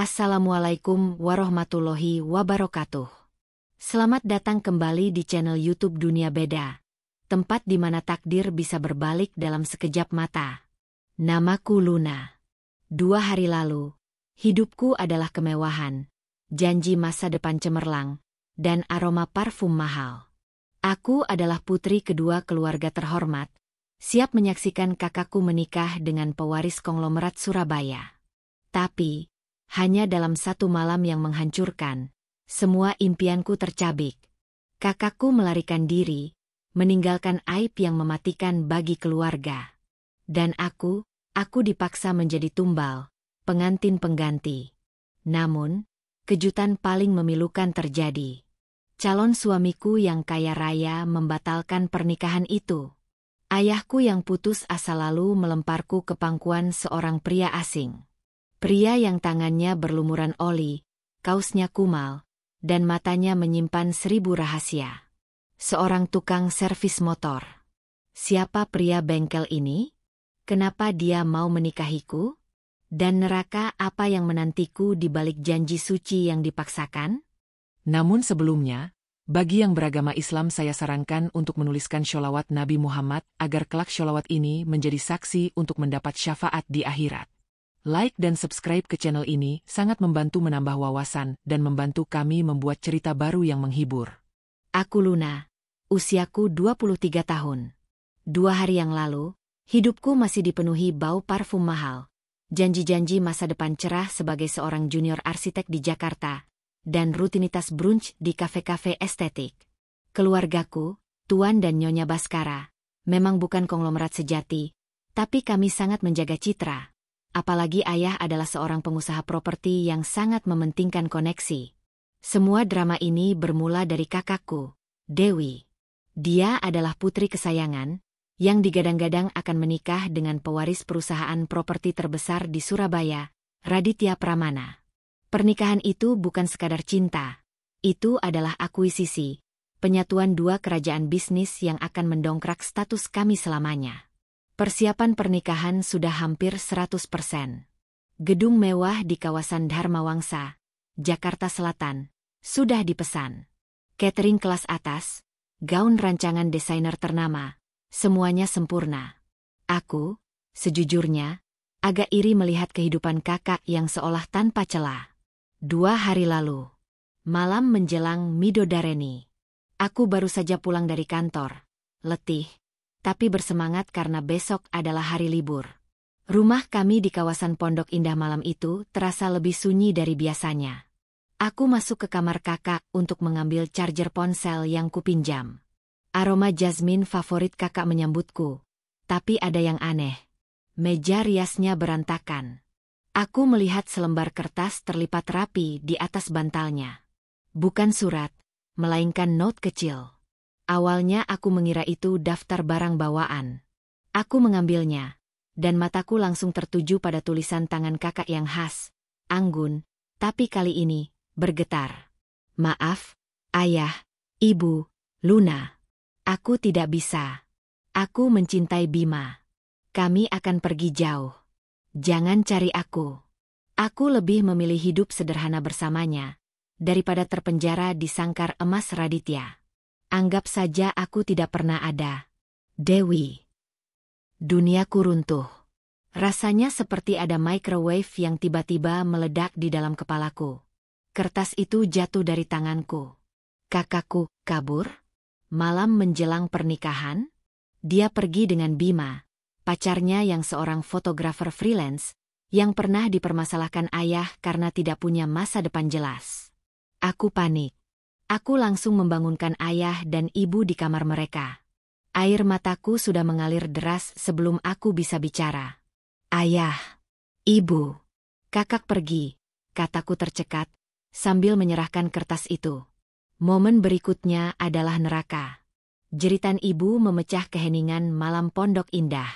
Assalamualaikum warahmatullahi wabarakatuh. Selamat datang kembali di channel YouTube Dunia Beda, tempat di mana takdir bisa berbalik dalam sekejap mata. Namaku Luna. 2 hari lalu, hidupku adalah kemewahan, janji masa depan cemerlang, dan aroma parfum mahal. Aku adalah putri kedua keluarga terhormat, siap menyaksikan kakakku menikah dengan pewaris konglomerat Surabaya. Tapi, hanya dalam satu malam yang menghancurkan, semua impianku tercabik. Kakakku melarikan diri, meninggalkan aib yang mematikan bagi keluarga. Dan aku dipaksa menjadi tumbal, pengantin pengganti. Namun, kejutan paling memilukan terjadi. Calon suamiku yang kaya raya membatalkan pernikahan itu. Ayahku yang putus asa lalu melemparku ke pangkuan seorang pria asing. Pria yang tangannya berlumuran oli, kausnya kumal, dan matanya menyimpan 1000 rahasia. Seorang tukang servis motor. Siapa pria bengkel ini? Kenapa dia mau menikahiku? Dan neraka apa yang menantiku di balik janji suci yang dipaksakan? Namun sebelumnya, bagi yang beragama Islam saya sarankan untuk menuliskan sholawat Nabi Muhammad agar kelak sholawat ini menjadi saksi untuk mendapat syafaat di akhirat. Like dan subscribe ke channel ini sangat membantu menambah wawasan dan membantu kami membuat cerita baru yang menghibur. Aku Luna, usiaku 23 tahun. 2 hari yang lalu, hidupku masih dipenuhi bau parfum mahal, janji-janji masa depan cerah sebagai seorang junior arsitek di Jakarta, dan rutinitas brunch di kafe-kafe estetik. Keluargaku, Tuan dan Nyonya Baskara, memang bukan konglomerat sejati, tapi kami sangat menjaga citra. Apalagi ayah adalah seorang pengusaha properti yang sangat mementingkan koneksi. Semua drama ini bermula dari kakakku, Dewi. Dia adalah putri kesayangan, yang digadang-gadang akan menikah dengan pewaris perusahaan properti terbesar di Surabaya, Raditya Pramana. Pernikahan itu bukan sekadar cinta. Itu adalah akuisisi, penyatuan dua kerajaan bisnis yang akan mendongkrak status kami selamanya. Persiapan pernikahan sudah hampir 100%. Gedung mewah di kawasan Dharma Wangsa, Jakarta Selatan, sudah dipesan. Catering kelas atas, gaun rancangan desainer ternama, semuanya sempurna. Aku, sejujurnya, agak iri melihat kehidupan kakak yang seolah tanpa celah. 2 hari lalu, malam menjelang Midodareni, aku baru saja pulang dari kantor, letih, tapi bersemangat karena besok adalah hari libur. Rumah kami di kawasan Pondok Indah malam itu terasa lebih sunyi dari biasanya. Aku masuk ke kamar kakak untuk mengambil charger ponsel yang kupinjam. Aroma jasmin favorit kakak menyambutku, tapi ada yang aneh. Meja riasnya berantakan. Aku melihat selembar kertas terlipat rapi di atas bantalnya. Bukan surat, melainkan note kecil. Awalnya aku mengira itu daftar barang bawaan. Aku mengambilnya, dan mataku langsung tertuju pada tulisan tangan kakak yang khas, anggun, tapi kali ini, bergetar. Maaf, ayah, ibu, Luna. Aku tidak bisa. Aku mencintai Bima. Kami akan pergi jauh. Jangan cari aku. Aku lebih memilih hidup sederhana bersamanya, daripada terpenjara di sangkar emas Raditya. Anggap saja aku tidak pernah ada. Dewi. Duniaku runtuh. Rasanya seperti ada microwave yang tiba-tiba meledak di dalam kepalaku. Kertas itu jatuh dari tanganku. Kakakku kabur? Malam menjelang pernikahan? Dia pergi dengan Bima, pacarnya yang seorang fotografer freelance, yang pernah dipermasalahkan ayah karena tidak punya masa depan jelas. Aku panik. Aku langsung membangunkan ayah dan ibu di kamar mereka. Air mataku sudah mengalir deras sebelum aku bisa bicara. Ayah, ibu, kakak pergi, kataku tercekat, sambil menyerahkan kertas itu. Momen berikutnya adalah neraka. Jeritan ibu memecah keheningan malam Pondok Indah.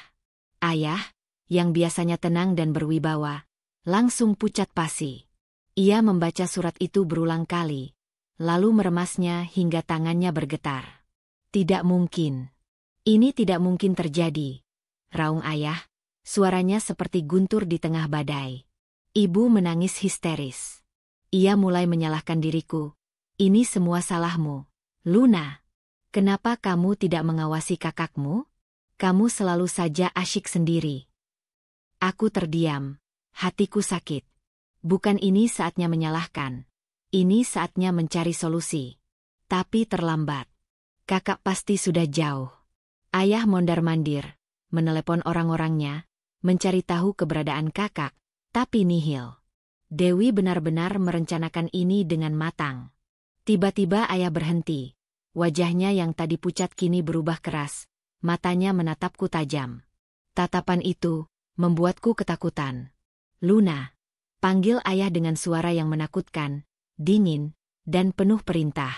Ayah, yang biasanya tenang dan berwibawa, langsung pucat pasi. Ia membaca surat itu berulang kali, lalu meremasnya hingga tangannya bergetar. Tidak mungkin. Ini tidak mungkin terjadi. Raung ayah, suaranya seperti guntur di tengah badai. Ibu menangis histeris. Ia mulai menyalahkan diriku. Ini semua salahmu, Luna. Kenapa kamu tidak mengawasi kakakmu? Kamu selalu saja asyik sendiri. Aku terdiam. Hatiku sakit. Bukan ini saatnya menyalahkan. Ini saatnya mencari solusi. Tapi terlambat. Kakak pasti sudah jauh. Ayah mondar-mandir, menelepon orang-orangnya, mencari tahu keberadaan kakak, tapi nihil. Dewi benar-benar merencanakan ini dengan matang. Tiba-tiba ayah berhenti. Wajahnya yang tadi pucat kini berubah keras. Matanya menatapku tajam. Tatapan itu membuatku ketakutan. Luna, panggil ayah dengan suara yang menakutkan, dingin, dan penuh perintah.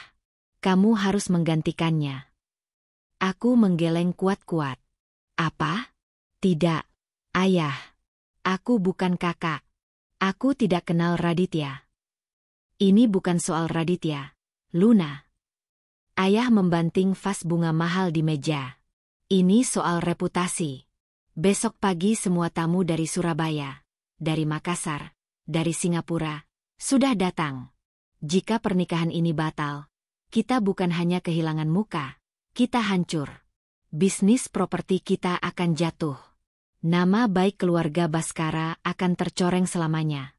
Kamu harus menggantikannya. Aku menggeleng kuat-kuat. Apa? Tidak, ayah. Aku bukan kakak. Aku tidak kenal Raditya. Ini bukan soal Raditya, Luna. Ayah membanting vas bunga mahal di meja. Ini soal reputasi. Besok pagi semua tamu dari Surabaya, dari Makassar, dari Singapura, sudah datang. Jika pernikahan ini batal, kita bukan hanya kehilangan muka, kita hancur. Bisnis properti kita akan jatuh. Nama baik keluarga Baskara akan tercoreng selamanya.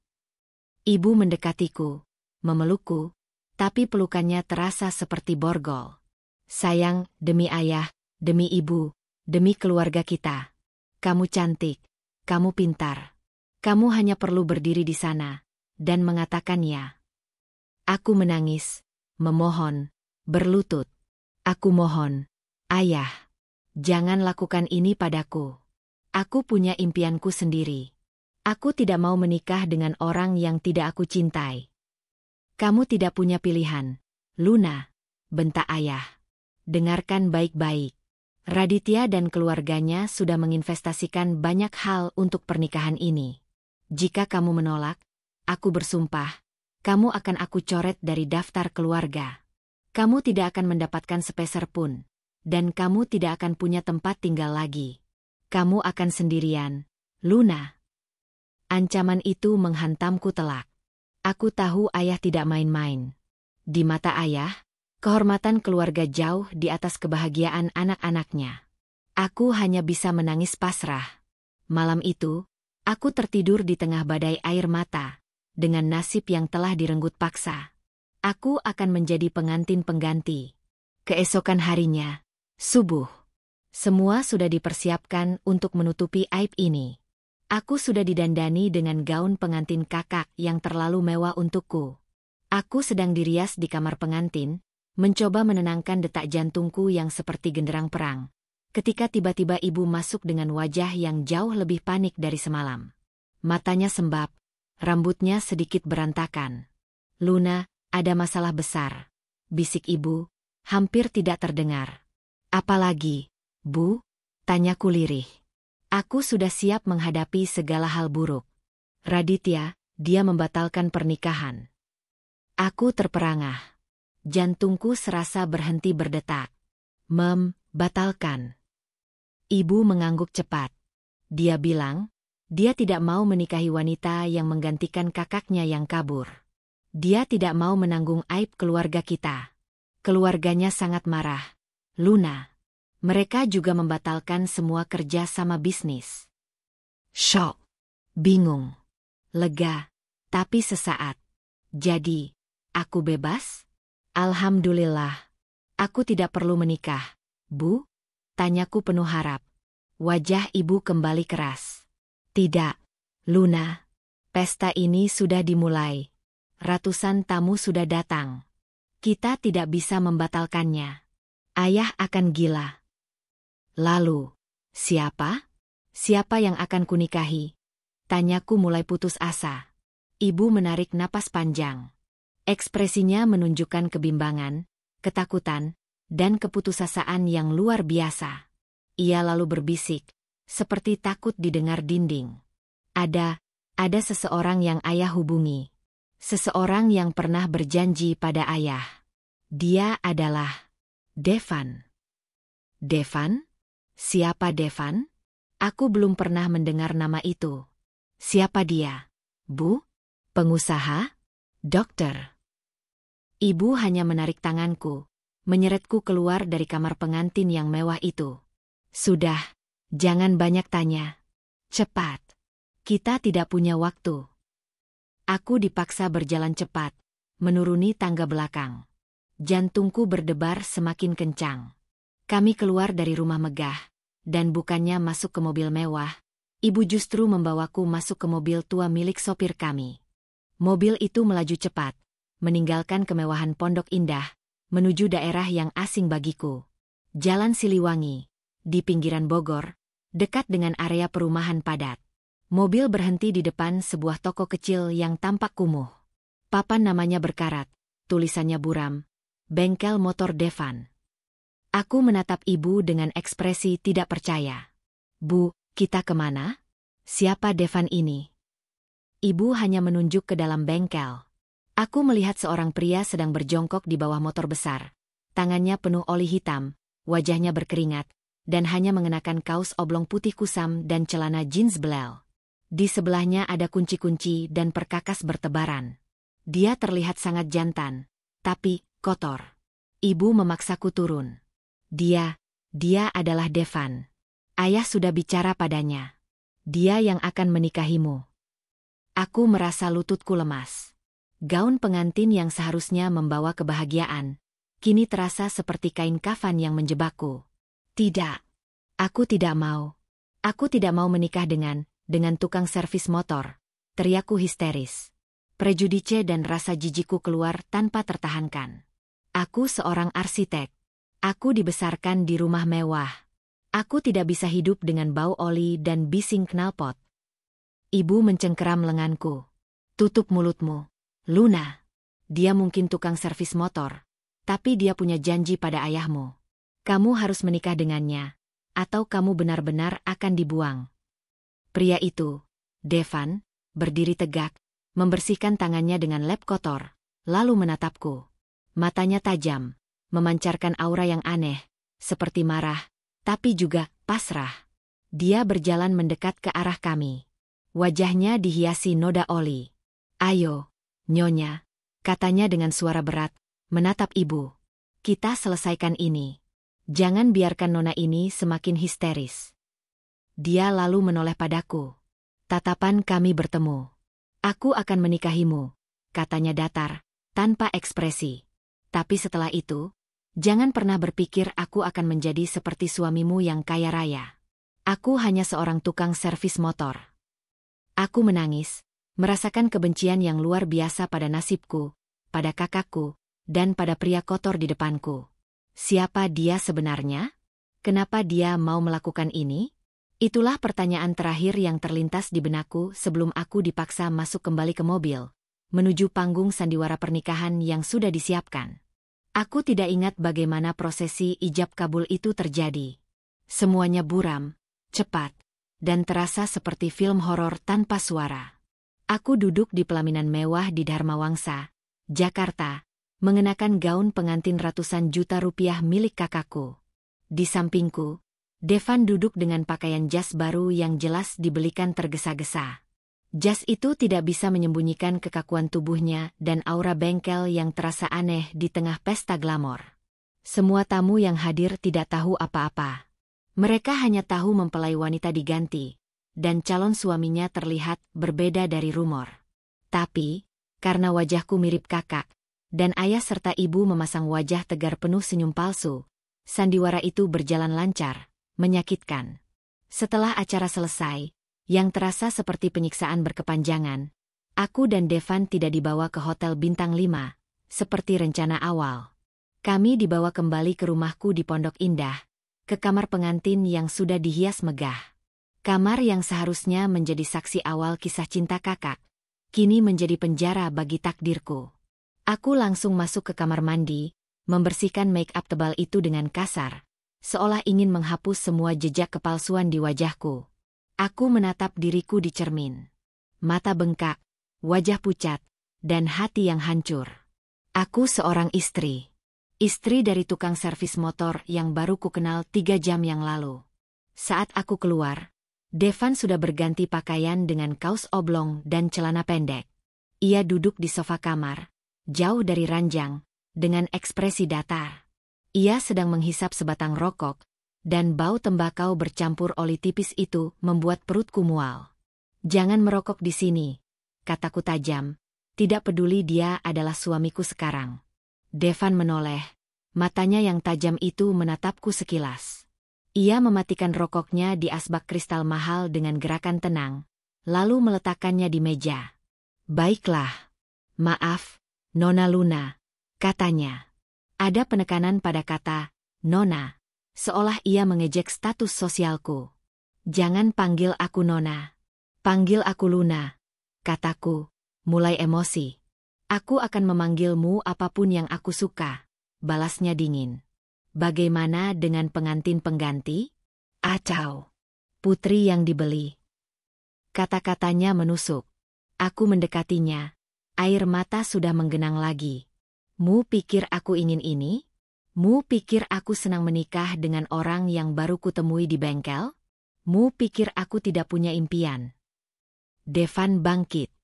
Ibu mendekatiku, memelukku, tapi pelukannya terasa seperti borgol. Sayang, demi ayah, demi ibu, demi keluarga kita. Kamu cantik, kamu pintar. Kamu hanya perlu berdiri di sana dan mengatakan ya. Aku menangis, memohon, berlutut. Aku mohon, ayah, jangan lakukan ini padaku. Aku punya impianku sendiri. Aku tidak mau menikah dengan orang yang tidak aku cintai. Kamu tidak punya pilihan, Luna, bentak ayah. Dengarkan baik-baik. Raditya dan keluarganya sudah menginvestasikan banyak hal untuk pernikahan ini. Jika kamu menolak, aku bersumpah, kamu akan aku coret dari daftar keluarga. Kamu tidak akan mendapatkan sepeser pun, dan kamu tidak akan punya tempat tinggal lagi. Kamu akan sendirian, Luna. Ancaman itu menghantamku telak. Aku tahu ayah tidak main-main. Di mata ayah, kehormatan keluarga jauh di atas kebahagiaan anak-anaknya. Aku hanya bisa menangis pasrah. Malam itu, aku tertidur di tengah badai air mata, dengan nasib yang telah direnggut paksa. Aku akan menjadi pengantin pengganti. Keesokan harinya, subuh. Semua sudah dipersiapkan untuk menutupi aib ini. Aku sudah didandani dengan gaun pengantin kakak yang terlalu mewah untukku. Aku sedang dirias di kamar pengantin, mencoba menenangkan detak jantungku yang seperti genderang perang. Ketika tiba-tiba ibu masuk dengan wajah yang jauh lebih panik dari semalam. Matanya sembab, rambutnya sedikit berantakan. Luna, ada masalah besar, bisik ibu, hampir tidak terdengar. Apalagi, Bu? Tanyaku lirih. Aku sudah siap menghadapi segala hal buruk. Raditya, dia membatalkan pernikahan. Aku terperangah. Jantungku serasa berhenti berdetak. Batalkan. Ibu mengangguk cepat. Dia bilang, dia tidak mau menikahi wanita yang menggantikan kakaknya yang kabur. Dia tidak mau menanggung aib keluarga kita. Keluarganya sangat marah. Luna. Mereka juga membatalkan semua kerja sama bisnis. Syok. Bingung. Lega. Tapi sesaat. Jadi, aku bebas? Alhamdulillah. Aku tidak perlu menikah, Bu? Tanyaku penuh harap. Wajah ibu kembali keras. Tidak, Luna. Pesta ini sudah dimulai. Ratusan tamu sudah datang. Kita tidak bisa membatalkannya. Ayah akan gila. Lalu, siapa? Siapa yang akan kunikahi? Tanyaku mulai putus asa. Ibu menarik napas panjang. Ekspresinya menunjukkan kebimbangan, ketakutan, dan keputusasaan yang luar biasa. Ia lalu berbisik, seperti takut didengar dinding. Ada seseorang yang ayah hubungi. Seseorang yang pernah berjanji pada ayah. Dia adalah Devan. Devan? Siapa Devan? Aku belum pernah mendengar nama itu. Siapa dia? Bu? Pengusaha? Dokter? Ibu hanya menarik tanganku, menyeretku keluar dari kamar pengantin yang mewah itu. Sudah, jangan banyak tanya. Cepat. Kita tidak punya waktu. Aku dipaksa berjalan cepat, menuruni tangga belakang. Jantungku berdebar semakin kencang. Kami keluar dari rumah megah, dan bukannya masuk ke mobil mewah, ibu justru membawaku masuk ke mobil tua milik sopir kami. Mobil itu melaju cepat, meninggalkan kemewahan Pondok Indah, menuju daerah yang asing bagiku. Jalan Siliwangi, di pinggiran Bogor, dekat dengan area perumahan padat. Mobil berhenti di depan sebuah toko kecil yang tampak kumuh. Papan namanya berkarat, tulisannya buram, bengkel motor Devan. Aku menatap ibu dengan ekspresi tidak percaya. Bu, kita kemana? Siapa Devan ini? Ibu hanya menunjuk ke dalam bengkel. Aku melihat seorang pria sedang berjongkok di bawah motor besar. Tangannya penuh oli hitam, wajahnya berkeringat, dan hanya mengenakan kaos oblong putih kusam dan celana jeans belel. Di sebelahnya ada kunci-kunci dan perkakas bertebaran. Dia terlihat sangat jantan, tapi kotor. Ibu memaksaku turun. Dia adalah Devan. Ayah sudah bicara padanya. Dia yang akan menikahimu. Aku merasa lututku lemas. Gaun pengantin yang seharusnya membawa kebahagiaan, kini terasa seperti kain kafan yang menjebakku. Tidak. Aku tidak mau. Aku tidak mau menikah dengan tukang servis motor, teriakku histeris. Prejudice dan rasa jijikku keluar tanpa tertahankan. Aku seorang arsitek. Aku dibesarkan di rumah mewah. Aku tidak bisa hidup dengan bau oli dan bising knalpot. Ibu mencengkeram lenganku. Tutup mulutmu, Luna. Dia mungkin tukang servis motor, tapi dia punya janji pada ayahmu. Kamu harus menikah dengannya, atau kamu benar-benar akan dibuang. Pria itu, Devan, berdiri tegak, membersihkan tangannya dengan lap kotor, lalu menatapku. Matanya tajam, memancarkan aura yang aneh, seperti marah, tapi juga pasrah. Dia berjalan mendekat ke arah kami. Wajahnya dihiasi noda oli. Ayo, Nyonya, katanya dengan suara berat, menatap ibu. Kita selesaikan ini. Jangan biarkan nona ini semakin histeris. Dia lalu menoleh padaku. Tatapan kami bertemu. Aku akan menikahimu, katanya datar, tanpa ekspresi. Tapi setelah itu, jangan pernah berpikir aku akan menjadi seperti suamimu yang kaya raya. Aku hanya seorang tukang servis motor. Aku menangis, merasakan kebencian yang luar biasa pada nasibku, pada kakakku, dan pada pria kotor di depanku. Siapa dia sebenarnya? Kenapa dia mau melakukan ini? Itulah pertanyaan terakhir yang terlintas di benakku sebelum aku dipaksa masuk kembali ke mobil, menuju panggung sandiwara pernikahan yang sudah disiapkan. Aku tidak ingat bagaimana prosesi ijab kabul itu terjadi. Semuanya buram, cepat, dan terasa seperti film horor tanpa suara. Aku duduk di pelaminan mewah di Dharma Wangsa, Jakarta, mengenakan gaun pengantin ratusan juta rupiah milik kakakku. Di sampingku, Devan duduk dengan pakaian jas baru yang jelas dibelikan tergesa-gesa. Jas itu tidak bisa menyembunyikan kekakuan tubuhnya dan aura bengkel yang terasa aneh di tengah pesta glamor. Semua tamu yang hadir tidak tahu apa-apa. Mereka hanya tahu mempelai wanita diganti, dan calon suaminya terlihat berbeda dari rumor. Tapi, karena wajahku mirip kakak, dan ayah serta ibu memasang wajah tegar penuh senyum palsu, sandiwara itu berjalan lancar, menyakitkan. Setelah acara selesai, yang terasa seperti penyiksaan berkepanjangan, aku dan Devan tidak dibawa ke Hotel Bintang 5, seperti rencana awal. Kami dibawa kembali ke rumahku di Pondok Indah, ke kamar pengantin yang sudah dihias megah. Kamar yang seharusnya menjadi saksi awal kisah cinta kakak, kini menjadi penjara bagi takdirku. Aku langsung masuk ke kamar mandi, membersihkan make-up tebal itu dengan kasar, seolah ingin menghapus semua jejak kepalsuan di wajahku. Aku menatap diriku di cermin. Mata bengkak, wajah pucat, dan hati yang hancur. Aku seorang istri. Istri dari tukang servis motor yang baru kukenal 3 jam yang lalu. Saat aku keluar, Devan sudah berganti pakaian dengan kaos oblong dan celana pendek. Ia duduk di sofa kamar, jauh dari ranjang, dengan ekspresi datar. Ia sedang menghisap sebatang rokok, dan bau tembakau bercampur oli tipis itu membuat perutku mual. "Jangan merokok di sini," kataku tajam. Tidak peduli dia adalah suamiku sekarang. Devan menoleh, matanya yang tajam itu menatapku sekilas. Ia mematikan rokoknya di asbak kristal mahal dengan gerakan tenang, lalu meletakkannya di meja. "Baiklah. Maaf, Nona Luna," katanya. Ada penekanan pada kata Nona, seolah ia mengejek status sosialku. "Jangan panggil aku Nona. Panggil aku Luna," kataku, mulai emosi. "Aku akan memanggilmu apapun yang aku suka," balasnya dingin. "Bagaimana dengan pengantin pengganti? Acau. Putri yang dibeli." Kata-katanya menusuk. Aku mendekatinya. Air mata sudah menggenang lagi. "Mu pikir aku ingin ini? Mu pikir aku senang menikah dengan orang yang baru kutemui di bengkel? Mu pikir aku tidak punya impian?" Devan bangkit.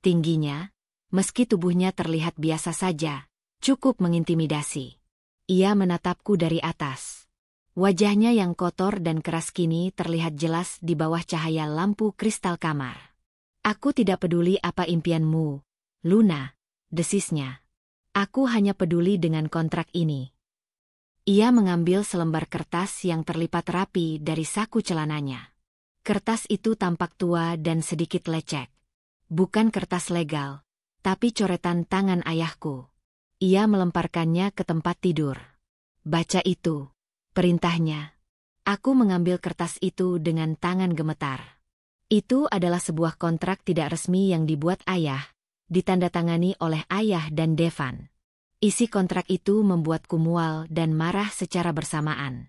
Tingginya, meski tubuhnya terlihat biasa saja, cukup mengintimidasi. Ia menatapku dari atas. Wajahnya yang kotor dan keras kini terlihat jelas di bawah cahaya lampu kristal kamar. "Aku tidak peduli apa impianmu, Luna," desisnya. "Aku hanya peduli dengan kontrak ini." Ia mengambil selembar kertas yang terlipat rapi dari saku celananya. Kertas itu tampak tua dan sedikit lecek. Bukan kertas legal, tapi coretan tangan ayahku. Ia melemparkannya ke tempat tidur. "Baca itu," perintahnya. Aku mengambil kertas itu dengan tangan gemetar. Itu adalah sebuah kontrak tidak resmi yang dibuat ayah, ditandatangani oleh ayah dan Devan. Isi kontrak itu membuatku mual dan marah secara bersamaan.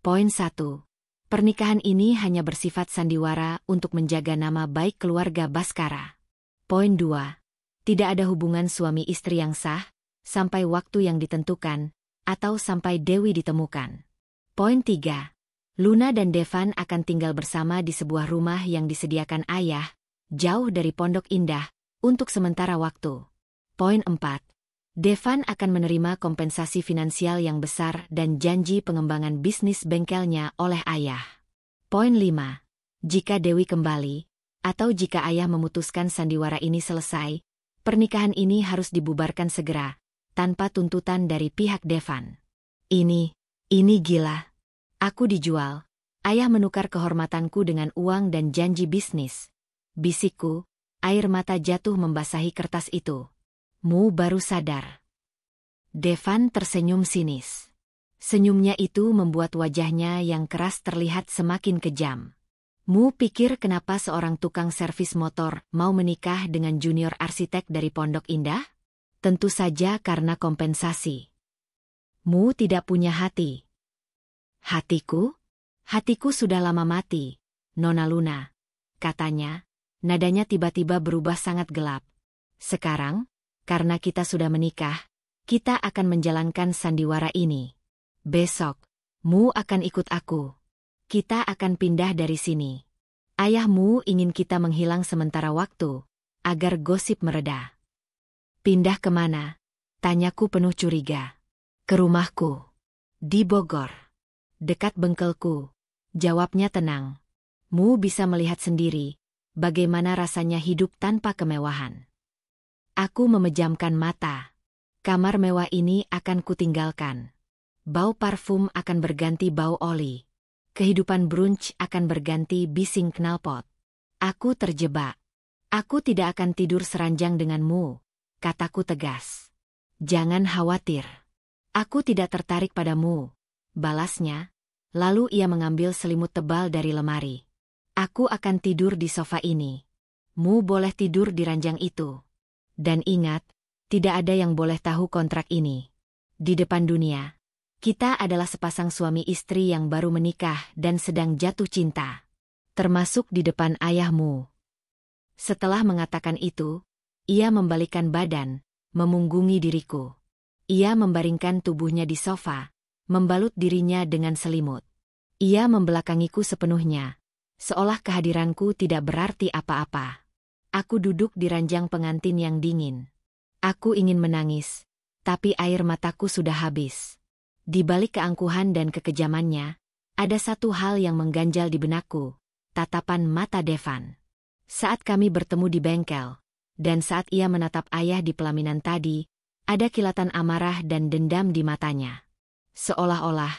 Poin 1. Pernikahan ini hanya bersifat sandiwara untuk menjaga nama baik keluarga Baskara. Poin 2. Tidak ada hubungan suami istri yang sah, sampai waktu yang ditentukan, atau sampai Dewi ditemukan. Poin 3. Luna dan Devan akan tinggal bersama di sebuah rumah yang disediakan ayah, jauh dari Pondok Indah, untuk sementara waktu. Poin 4. Devan akan menerima kompensasi finansial yang besar dan janji pengembangan bisnis bengkelnya oleh ayah. Poin 5. Jika Dewi kembali, atau jika ayah memutuskan sandiwara ini selesai, pernikahan ini harus dibubarkan segera, tanpa tuntutan dari pihak Devan. Ini gila. Aku dijual. Ayah menukar kehormatanku dengan uang dan janji bisnis. Bisikku, air mata jatuh membasahi kertas itu. "Mu baru sadar." Devan tersenyum sinis. Senyumnya itu membuat wajahnya yang keras terlihat semakin kejam. "Mu pikir kenapa seorang tukang servis motor mau menikah dengan junior arsitek dari Pondok Indah? Tentu saja karena kompensasi. Mu tidak punya hati." "Hatiku? Hatiku sudah lama mati, Nona Luna," katanya. Nadanya tiba-tiba berubah sangat gelap. "Sekarang, karena kita sudah menikah, kita akan menjalankan sandiwara ini. Besok, Mu akan ikut aku. Kita akan pindah dari sini. Ayahmu ingin kita menghilang sementara waktu, agar gosip mereda." "Pindah kemana?" tanyaku penuh curiga. "Ke rumahku. Di Bogor. Dekat bengkelku," jawabnya tenang. "Mu bisa melihat sendiri, bagaimana rasanya hidup tanpa kemewahan." Aku memejamkan mata. Kamar mewah ini akan kutinggalkan. Bau parfum akan berganti bau oli. Kehidupan brunch akan berganti bising knalpot. Aku terjebak. "Aku tidak akan tidur seranjang denganmu," kataku tegas. "Jangan khawatir. Aku tidak tertarik padamu," balasnya. Lalu ia mengambil selimut tebal dari lemari. "Aku akan tidur di sofa ini. Mu boleh tidur di ranjang itu. Dan ingat, tidak ada yang boleh tahu kontrak ini. Di depan dunia, kita adalah sepasang suami istri yang baru menikah dan sedang jatuh cinta. Termasuk di depan ayahmu." Setelah mengatakan itu, ia membalikkan badan, memunggungi diriku. Ia membaringkan tubuhnya di sofa, membalut dirinya dengan selimut. Ia membelakangiku sepenuhnya, seolah kehadiranku tidak berarti apa-apa. Aku duduk di ranjang pengantin yang dingin. Aku ingin menangis, tapi air mataku sudah habis. Di balik keangkuhan dan kekejamannya, ada satu hal yang mengganjal di benakku, tatapan mata Devan. Saat kami bertemu di bengkel, dan saat ia menatap ayah di pelaminan tadi, ada kilatan amarah dan dendam di matanya. Seolah-olah,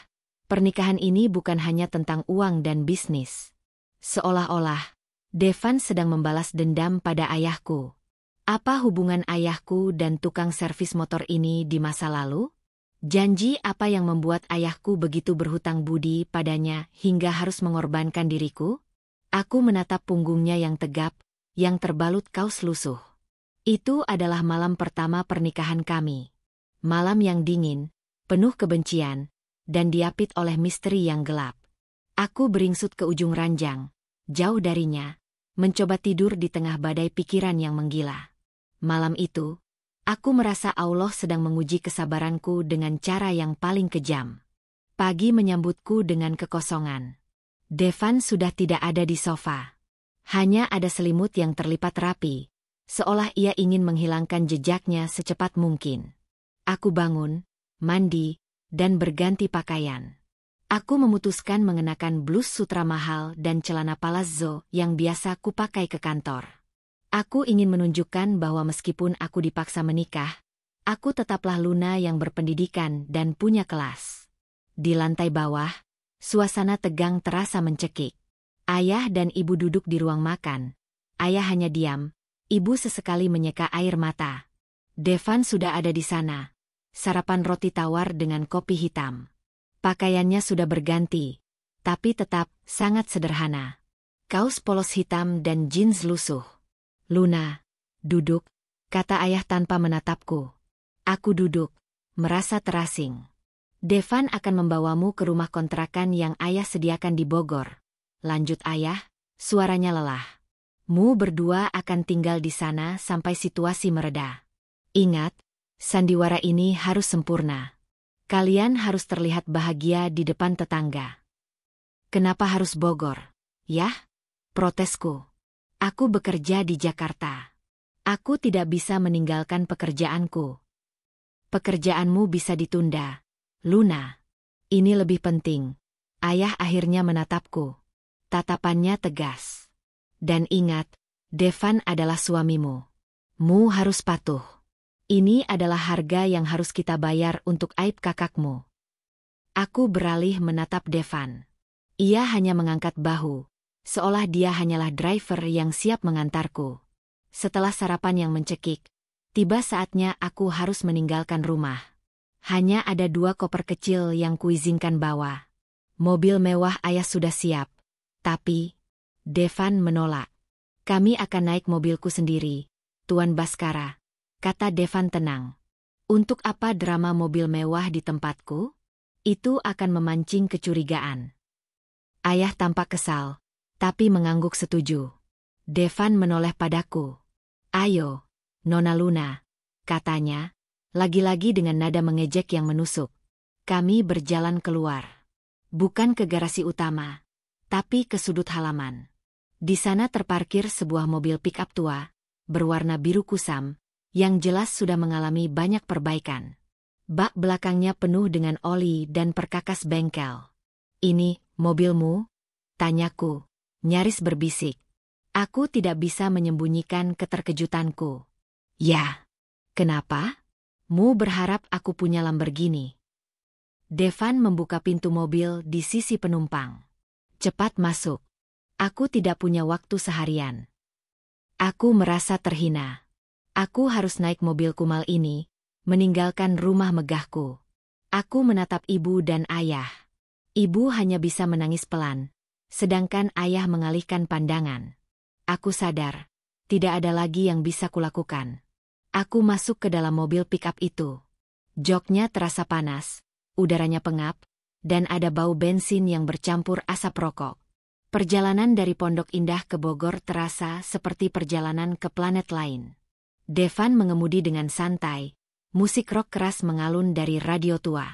pernikahan ini bukan hanya tentang uang dan bisnis. Seolah-olah, Devan sedang membalas dendam pada ayahku. Apa hubungan ayahku dan tukang servis motor ini di masa lalu? Janji apa yang membuat ayahku begitu berhutang budi padanya hingga harus mengorbankan diriku? Aku menatap punggungnya yang tegap, yang terbalut kaus lusuh. Itu adalah malam pertama pernikahan kami. Malam yang dingin, penuh kebencian, dan diapit oleh misteri yang gelap. Aku beringsut ke ujung ranjang, jauh darinya, mencoba tidur di tengah badai pikiran yang menggila. Malam itu, aku merasa Allah sedang menguji kesabaranku dengan cara yang paling kejam. Pagi menyambutku dengan kekosongan. Devan sudah tidak ada di sofa. Hanya ada selimut yang terlipat rapi, seolah ia ingin menghilangkan jejaknya secepat mungkin. Aku bangun, mandi, dan berganti pakaian. Aku memutuskan mengenakan blus sutra mahal dan celana palazzo yang biasa kupakai ke kantor. Aku ingin menunjukkan bahwa meskipun aku dipaksa menikah, aku tetaplah Luna yang berpendidikan dan punya kelas. Di lantai bawah, suasana tegang terasa mencekik. Ayah dan ibu duduk di ruang makan. Ayah hanya diam, ibu sesekali menyeka air mata. Devan sudah ada di sana. Sarapan roti tawar dengan kopi hitam. Pakaiannya sudah berganti, tapi tetap sangat sederhana. Kaos polos hitam dan jeans lusuh. Luna, duduk, kata ayah tanpa menatapku. Aku duduk, merasa terasing. Devan akan membawamu ke rumah kontrakan yang ayah sediakan di Bogor. Lanjut ayah, suaranya lelah. Mu berdua akan tinggal di sana sampai situasi mereda. Ingat, sandiwara ini harus sempurna. Kalian harus terlihat bahagia di depan tetangga. Kenapa harus Bogor? Yah, protesku. Aku bekerja di Jakarta. Aku tidak bisa meninggalkan pekerjaanku. Pekerjaanmu bisa ditunda, Luna. Ini lebih penting. Ayah akhirnya menatapku. Tatapannya tegas. Dan ingat, Devan adalah suamimu. Mu harus patuh. Ini adalah harga yang harus kita bayar untuk aib kakakmu. Aku beralih menatap Devan. Ia hanya mengangkat bahu, seolah dia hanyalah driver yang siap mengantarku. Setelah sarapan yang mencekik, tiba saatnya aku harus meninggalkan rumah. Hanya ada 2 koper kecil yang kuizinkan bawa. Mobil mewah ayah sudah siap, tapi Devan menolak. Kami akan naik mobilku sendiri, Tuan Baskara, kata Devan tenang. Untuk apa drama mobil mewah di tempatku? Itu akan memancing kecurigaan. Ayah tampak kesal, tapi mengangguk setuju. Devan menoleh padaku. Ayo, Nona Luna, katanya, lagi-lagi dengan nada mengejek yang menusuk. Kami berjalan keluar. Bukan ke garasi utama, tapi ke sudut halaman. Di sana terparkir sebuah mobil pick-up tua, berwarna biru kusam, yang jelas sudah mengalami banyak perbaikan. Bak belakangnya penuh dengan oli dan perkakas bengkel. Ini, mobilmu? Tanyaku, nyaris berbisik. Aku tidak bisa menyembunyikan keterkejutanku. Ya. Kenapa? Mu berharap aku punya Lamborghini. Devan membuka pintu mobil di sisi penumpang. Cepat masuk. Aku tidak punya waktu seharian. Aku merasa terhina. Aku harus naik mobil kumal ini, meninggalkan rumah megahku. Aku menatap ibu dan ayah. Ibu hanya bisa menangis pelan, sedangkan ayah mengalihkan pandangan. Aku sadar, tidak ada lagi yang bisa kulakukan. Aku masuk ke dalam mobil pick-up itu. Joknya terasa panas, udaranya pengap, dan ada bau bensin yang bercampur asap rokok. Perjalanan dari Pondok Indah ke Bogor terasa seperti perjalanan ke planet lain. Devan mengemudi dengan santai, musik rock keras mengalun dari radio tua.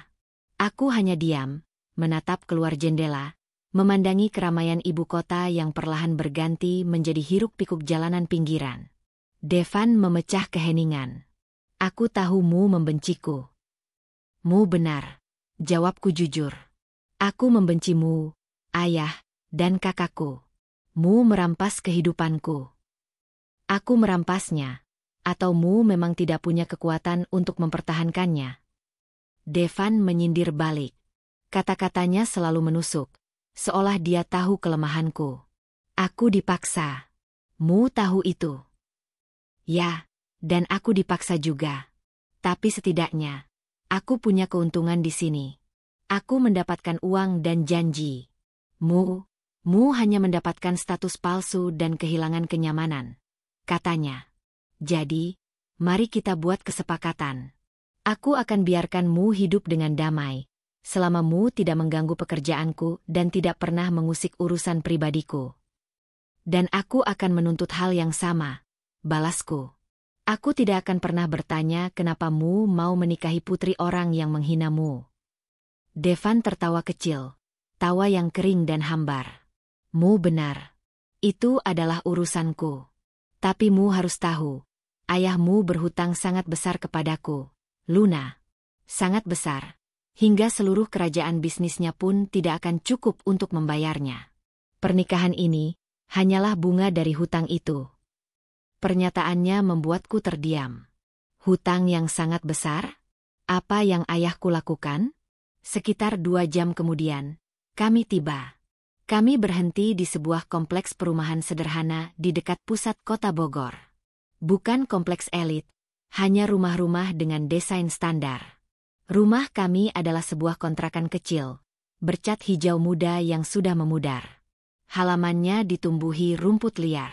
Aku hanya diam, menatap keluar jendela, memandangi keramaian ibu kota yang perlahan berganti menjadi hiruk-pikuk jalanan pinggiran. Devan memecah keheningan. Aku tahu Mu membenciku. Mu benar. Jawabku jujur. Aku membencimu, ayah, dan kakakku. Mu merampas kehidupanku. Aku merampasnya. Atau Mu memang tidak punya kekuatan untuk mempertahankannya? Devan menyindir balik. Kata-katanya selalu menusuk. Seolah dia tahu kelemahanku. Aku dipaksa. Mu tahu itu. Ya, dan aku dipaksa juga. Tapi setidaknya, aku punya keuntungan di sini. Aku mendapatkan uang dan janji. Mu hanya mendapatkan status palsu dan kehilangan kenyamanan. Katanya. Jadi, mari kita buat kesepakatan. Aku akan biarkan Mu hidup dengan damai. Selama Mu tidak mengganggu pekerjaanku dan tidak pernah mengusik urusan pribadiku. Dan aku akan menuntut hal yang sama, balasku. Aku tidak akan pernah bertanya kenapa Mu mau menikahi putri orang yang menghina Mu. Devan tertawa kecil, tawa yang kering dan hambar. Mu benar. Itu adalah urusanku. Tapi Mu harus tahu, ayahmu berhutang sangat besar kepadaku, Luna. Sangat besar. Hingga seluruh kerajaan bisnisnya pun tidak akan cukup untuk membayarnya. Pernikahan ini hanyalah bunga dari hutang itu. Pernyataannya membuatku terdiam. Hutang yang sangat besar? Apa yang ayahku lakukan? Sekitar 2 jam kemudian, kami tiba. Kami berhenti di sebuah kompleks perumahan sederhana di dekat pusat kota Bogor. Bukan kompleks elit, hanya rumah-rumah dengan desain standar. Rumah kami adalah sebuah kontrakan kecil, bercat hijau muda yang sudah memudar. Halamannya ditumbuhi rumput liar.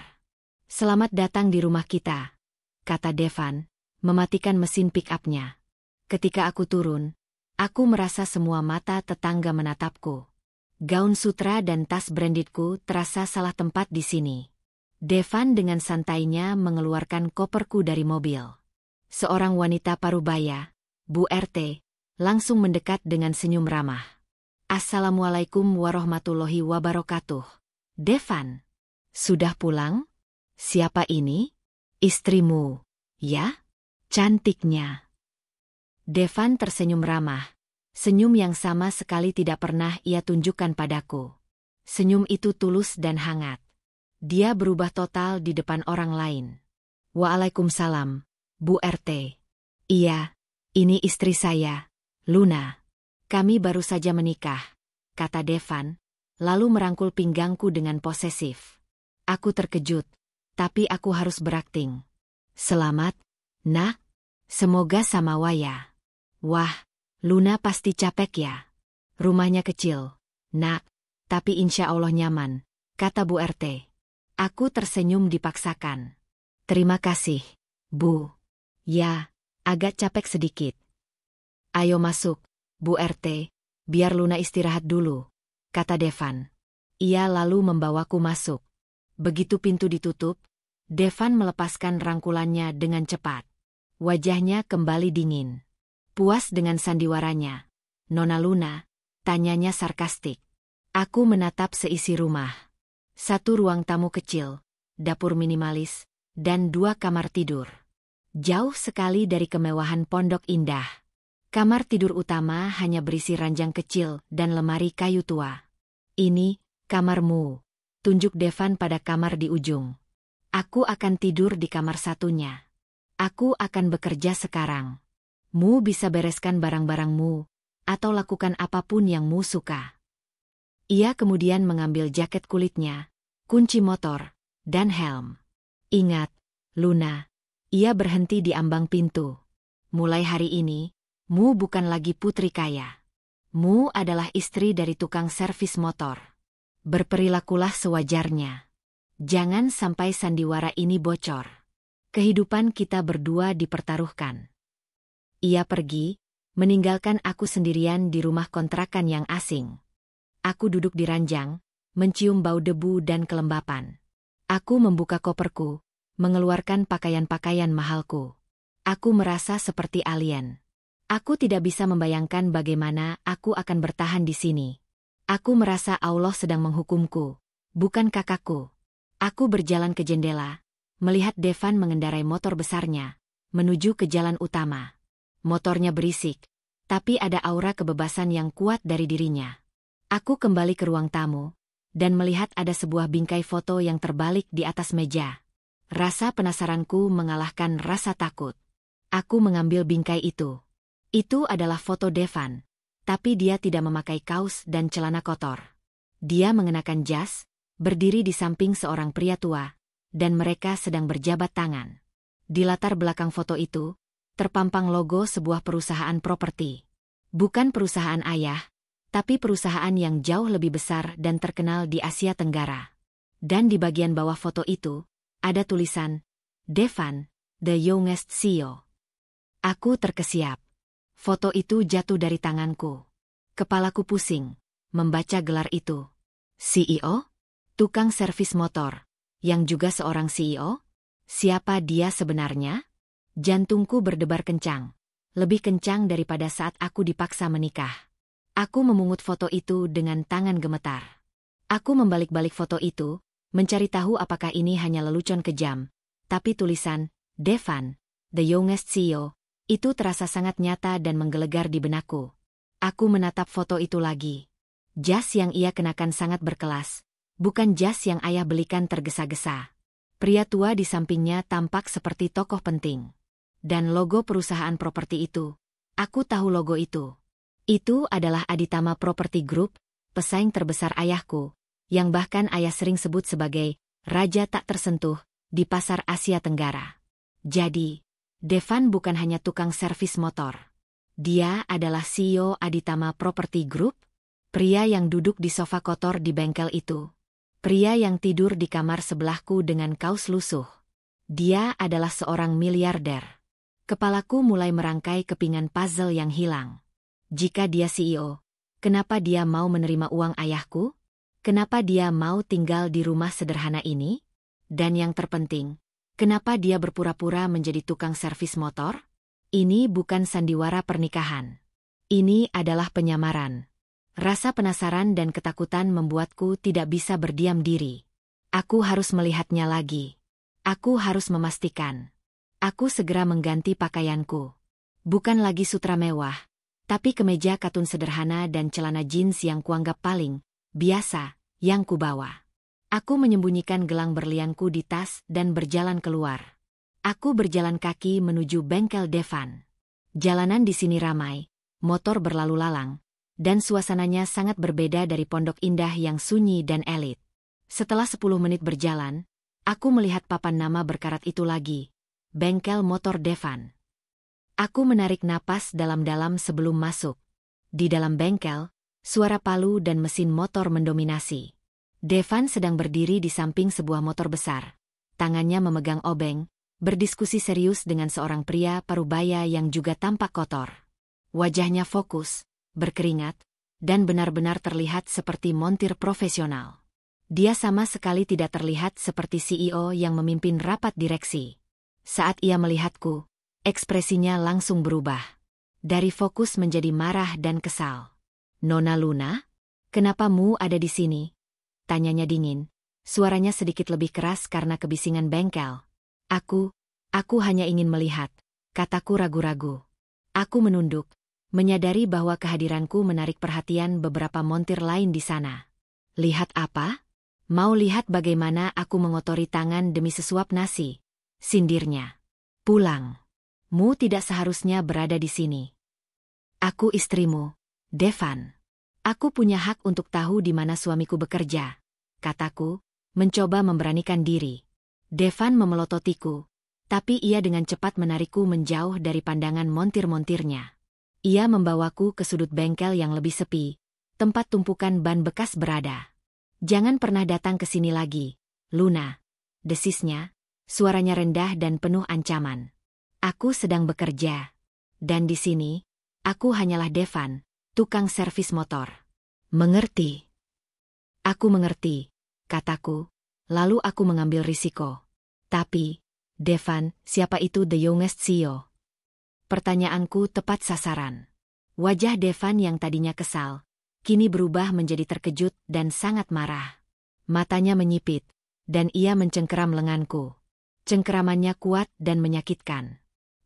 Selamat datang di rumah kita, kata Devan, mematikan mesin pick-up-nya. Ketika aku turun, aku merasa semua mata tetangga menatapku. Gaun sutra dan tas brandedku terasa salah tempat di sini. Devan dengan santainya mengeluarkan koperku dari mobil. Seorang wanita parubaya, Bu RT, langsung mendekat dengan senyum ramah. Assalamualaikum warahmatullahi wabarakatuh. Devan, sudah pulang? Siapa ini? Istrimu, ya? Cantiknya. Devan tersenyum ramah. Senyum yang sama sekali tidak pernah ia tunjukkan padaku. Senyum itu tulus dan hangat. Dia berubah total di depan orang lain. Waalaikumsalam, Bu RT. Iya, ini istri saya, Luna. Kami baru saja menikah, kata Devan, lalu merangkul pinggangku dengan posesif. Aku terkejut, tapi aku harus berakting. Selamat, nak. Semoga sama waya. Wah, Luna pasti capek ya. Rumahnya kecil, nak, tapi insya Allah nyaman, kata Bu RT. Aku tersenyum dipaksakan. Terima kasih, Bu. Ya, agak capek sedikit. Ayo masuk, Bu RT, biar Luna istirahat dulu, kata Devan. Ia lalu membawaku masuk. Begitu pintu ditutup, Devan melepaskan rangkulannya dengan cepat. Wajahnya kembali dingin. Puas dengan sandiwaranya. Nona Luna, tanyanya sarkastik. Aku menatap seisi rumah. 1 ruang tamu kecil, dapur minimalis, dan 2 kamar tidur. Jauh sekali dari kemewahan pondok indah. Kamar tidur utama hanya berisi ranjang kecil dan lemari kayu tua. Ini, kamarmu, tunjuk Devan pada kamar di ujung. Aku akan tidur di kamar satunya. Aku akan bekerja sekarang. Mu bisa bereskan barang-barangmu, atau lakukan apapun yang Mu suka. Ia kemudian mengambil jaket kulitnya, kunci motor, dan helm. Ingat, Luna, ia berhenti di ambang pintu. Mulai hari ini, Mu bukan lagi putri kaya. Mu adalah istri dari tukang servis motor. Berperilakulah sewajarnya. Jangan sampai sandiwara ini bocor. Kehidupan kita berdua dipertaruhkan. Ia pergi, meninggalkan aku sendirian di rumah kontrakan yang asing. Aku duduk di ranjang, mencium bau debu dan kelembapan. Aku membuka koperku, mengeluarkan pakaian-pakaian mahalku. Aku merasa seperti alien. Aku tidak bisa membayangkan bagaimana aku akan bertahan di sini. Aku merasa Allah sedang menghukumku, bukan kakakku. Aku berjalan ke jendela, melihat Devan mengendarai motor besarnya, menuju ke jalan utama. Motornya berisik, tapi ada aura kebebasan yang kuat dari dirinya. Aku kembali ke ruang tamu, dan melihat ada sebuah bingkai foto yang terbalik di atas meja. Rasa penasaranku mengalahkan rasa takut. Aku mengambil bingkai itu. Itu adalah foto Devan, tapi dia tidak memakai kaos dan celana kotor. Dia mengenakan jas, berdiri di samping seorang pria tua, dan mereka sedang berjabat tangan. Di latar belakang foto itu, terpampang logo sebuah perusahaan properti. Bukan perusahaan ayah, tapi perusahaan yang jauh lebih besar dan terkenal di Asia Tenggara. Dan di bagian bawah foto itu, ada tulisan, Devan, the youngest CEO. Aku terkesiap. Foto itu jatuh dari tanganku. Kepalaku pusing, membaca gelar itu. CEO? Tukang servis motor, yang juga seorang CEO? Siapa dia sebenarnya? Jantungku berdebar kencang, lebih kencang daripada saat aku dipaksa menikah. Aku memungut foto itu dengan tangan gemetar. Aku membalik-balik foto itu, mencari tahu apakah ini hanya lelucon kejam. Tapi tulisan, Devan, the youngest CEO, itu terasa sangat nyata dan menggelegar di benakku. Aku menatap foto itu lagi. Jas yang ia kenakan sangat berkelas, bukan jas yang ayah belikan tergesa-gesa. Pria tua di sampingnya tampak seperti tokoh penting. Dan logo perusahaan properti itu, aku tahu logo itu. Itu adalah Aditama Property Group, pesaing terbesar ayahku, yang bahkan ayah sering sebut sebagai raja tak tersentuh di pasar Asia Tenggara. Jadi, Devan bukan hanya tukang servis motor. Dia adalah CEO Aditama Property Group, pria yang duduk di sofa kotor di bengkel itu. Pria yang tidur di kamar sebelahku dengan kaos lusuh. Dia adalah seorang miliarder. Kepalaku mulai merangkai kepingan puzzle yang hilang. Jika dia CEO, kenapa dia mau menerima uang ayahku? Kenapa dia mau tinggal di rumah sederhana ini? Dan yang terpenting, kenapa dia berpura-pura menjadi tukang servis motor? Ini bukan sandiwara pernikahan. Ini adalah penyamaran. Rasa penasaran dan ketakutan membuatku tidak bisa berdiam diri. Aku harus melihatnya lagi. Aku harus memastikan. Aku segera mengganti pakaianku. Bukan lagi sutra mewah, tapi kemeja katun sederhana dan celana jeans yang kuanggap paling biasa yang kubawa. Aku menyembunyikan gelang berlianku di tas dan berjalan keluar. Aku berjalan kaki menuju bengkel Devan. Jalanan di sini ramai, motor berlalu lalang, dan suasananya sangat berbeda dari Pondok Indah yang sunyi dan elit. Setelah 10 menit berjalan, aku melihat papan nama berkarat itu lagi, bengkel motor Devan. Aku menarik napas dalam-dalam sebelum masuk. Di dalam bengkel, suara palu dan mesin motor mendominasi. Devan sedang berdiri di samping sebuah motor besar. Tangannya memegang obeng, berdiskusi serius dengan seorang pria parubaya yang juga tampak kotor. Wajahnya fokus, berkeringat, dan benar-benar terlihat seperti montir profesional. Dia sama sekali tidak terlihat seperti CEO yang memimpin rapat direksi. Saat ia melihatku, ekspresinya langsung berubah. Dari fokus menjadi marah dan kesal. Nona Luna? Kenapa mu ada di sini? Tanyanya dingin. Suaranya sedikit lebih keras karena kebisingan bengkel. Aku hanya ingin melihat, kataku ragu-ragu. Aku menunduk, menyadari bahwa kehadiranku menarik perhatian beberapa montir lain di sana. Lihat apa? Mau lihat bagaimana aku mengotori tangan demi sesuap nasi? Sindirnya. Pulang. Mu tidak seharusnya berada di sini. Aku istrimu, Devan. Aku punya hak untuk tahu di mana suamiku bekerja, kataku, mencoba memberanikan diri. Devan memelototiku, tapi ia dengan cepat menarikku menjauh dari pandangan montir-montirnya. Ia membawaku ke sudut bengkel yang lebih sepi, tempat tumpukan ban bekas berada. Jangan pernah datang ke sini lagi, Luna. Desisnya, suaranya rendah dan penuh ancaman. Aku sedang bekerja. Dan di sini, aku hanyalah Devan, tukang servis motor. Mengerti? Aku mengerti, kataku, lalu aku mengambil risiko. Tapi, Devan, siapa itu the youngest CEO? Pertanyaanku tepat sasaran. Wajah Devan yang tadinya kesal, kini berubah menjadi terkejut dan sangat marah. Matanya menyipit, dan ia mencengkeram lenganku. Cengkeramannya kuat dan menyakitkan.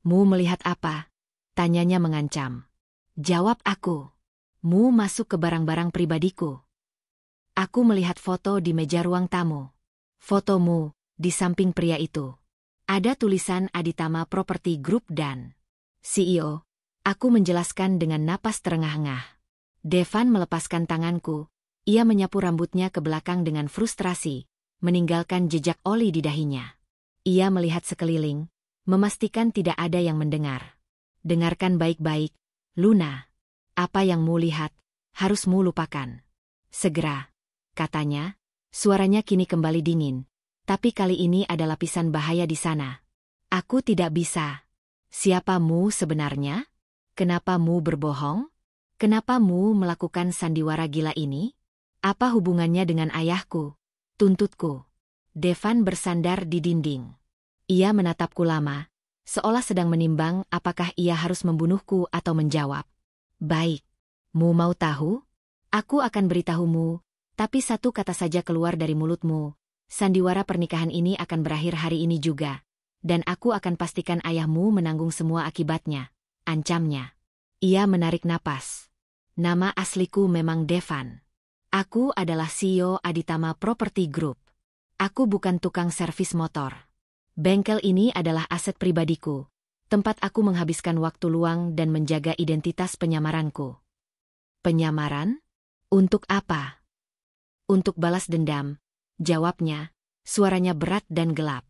"Mu melihat apa?" tanyanya mengancam. Jawab aku. "Mu masuk ke barang-barang pribadiku." Aku melihat foto di meja ruang tamu. Fotomu, di samping pria itu. Ada tulisan Aditama Property Group dan CEO. Aku menjelaskan dengan napas terengah-engah. Devan melepaskan tanganku. Ia menyapu rambutnya ke belakang dengan frustrasi, meninggalkan jejak oli di dahinya. Ia melihat sekeliling, memastikan tidak ada yang mendengar. "Dengarkan baik-baik, Luna. Apa yang mu lihat, harus mu lupakan. Segera," katanya. Suaranya kini kembali dingin. "Tapi kali ini ada lapisan bahaya di sana. Aku tidak bisa." "Siapa mu sebenarnya? Kenapa mu berbohong? Kenapa mu melakukan sandiwara gila ini? Apa hubungannya dengan ayahku?" tuntutku. Devan bersandar di dinding. Ia menatapku lama, seolah sedang menimbang apakah ia harus membunuhku atau menjawab. "Baik. Mu mau tahu? Aku akan beritahumu, tapi satu kata saja keluar dari mulutmu. Sandiwara pernikahan ini akan berakhir hari ini juga. Dan aku akan pastikan ayahmu menanggung semua akibatnya," ancamnya. Ia menarik napas. "Nama asliku memang Devan. Aku adalah CEO Aditama Property Group. Aku bukan tukang servis motor. Bengkel ini adalah aset pribadiku, tempat aku menghabiskan waktu luang dan menjaga identitas penyamaranku." "Penyamaran? Untuk apa?" "Untuk balas dendam," jawabnya, suaranya berat dan gelap.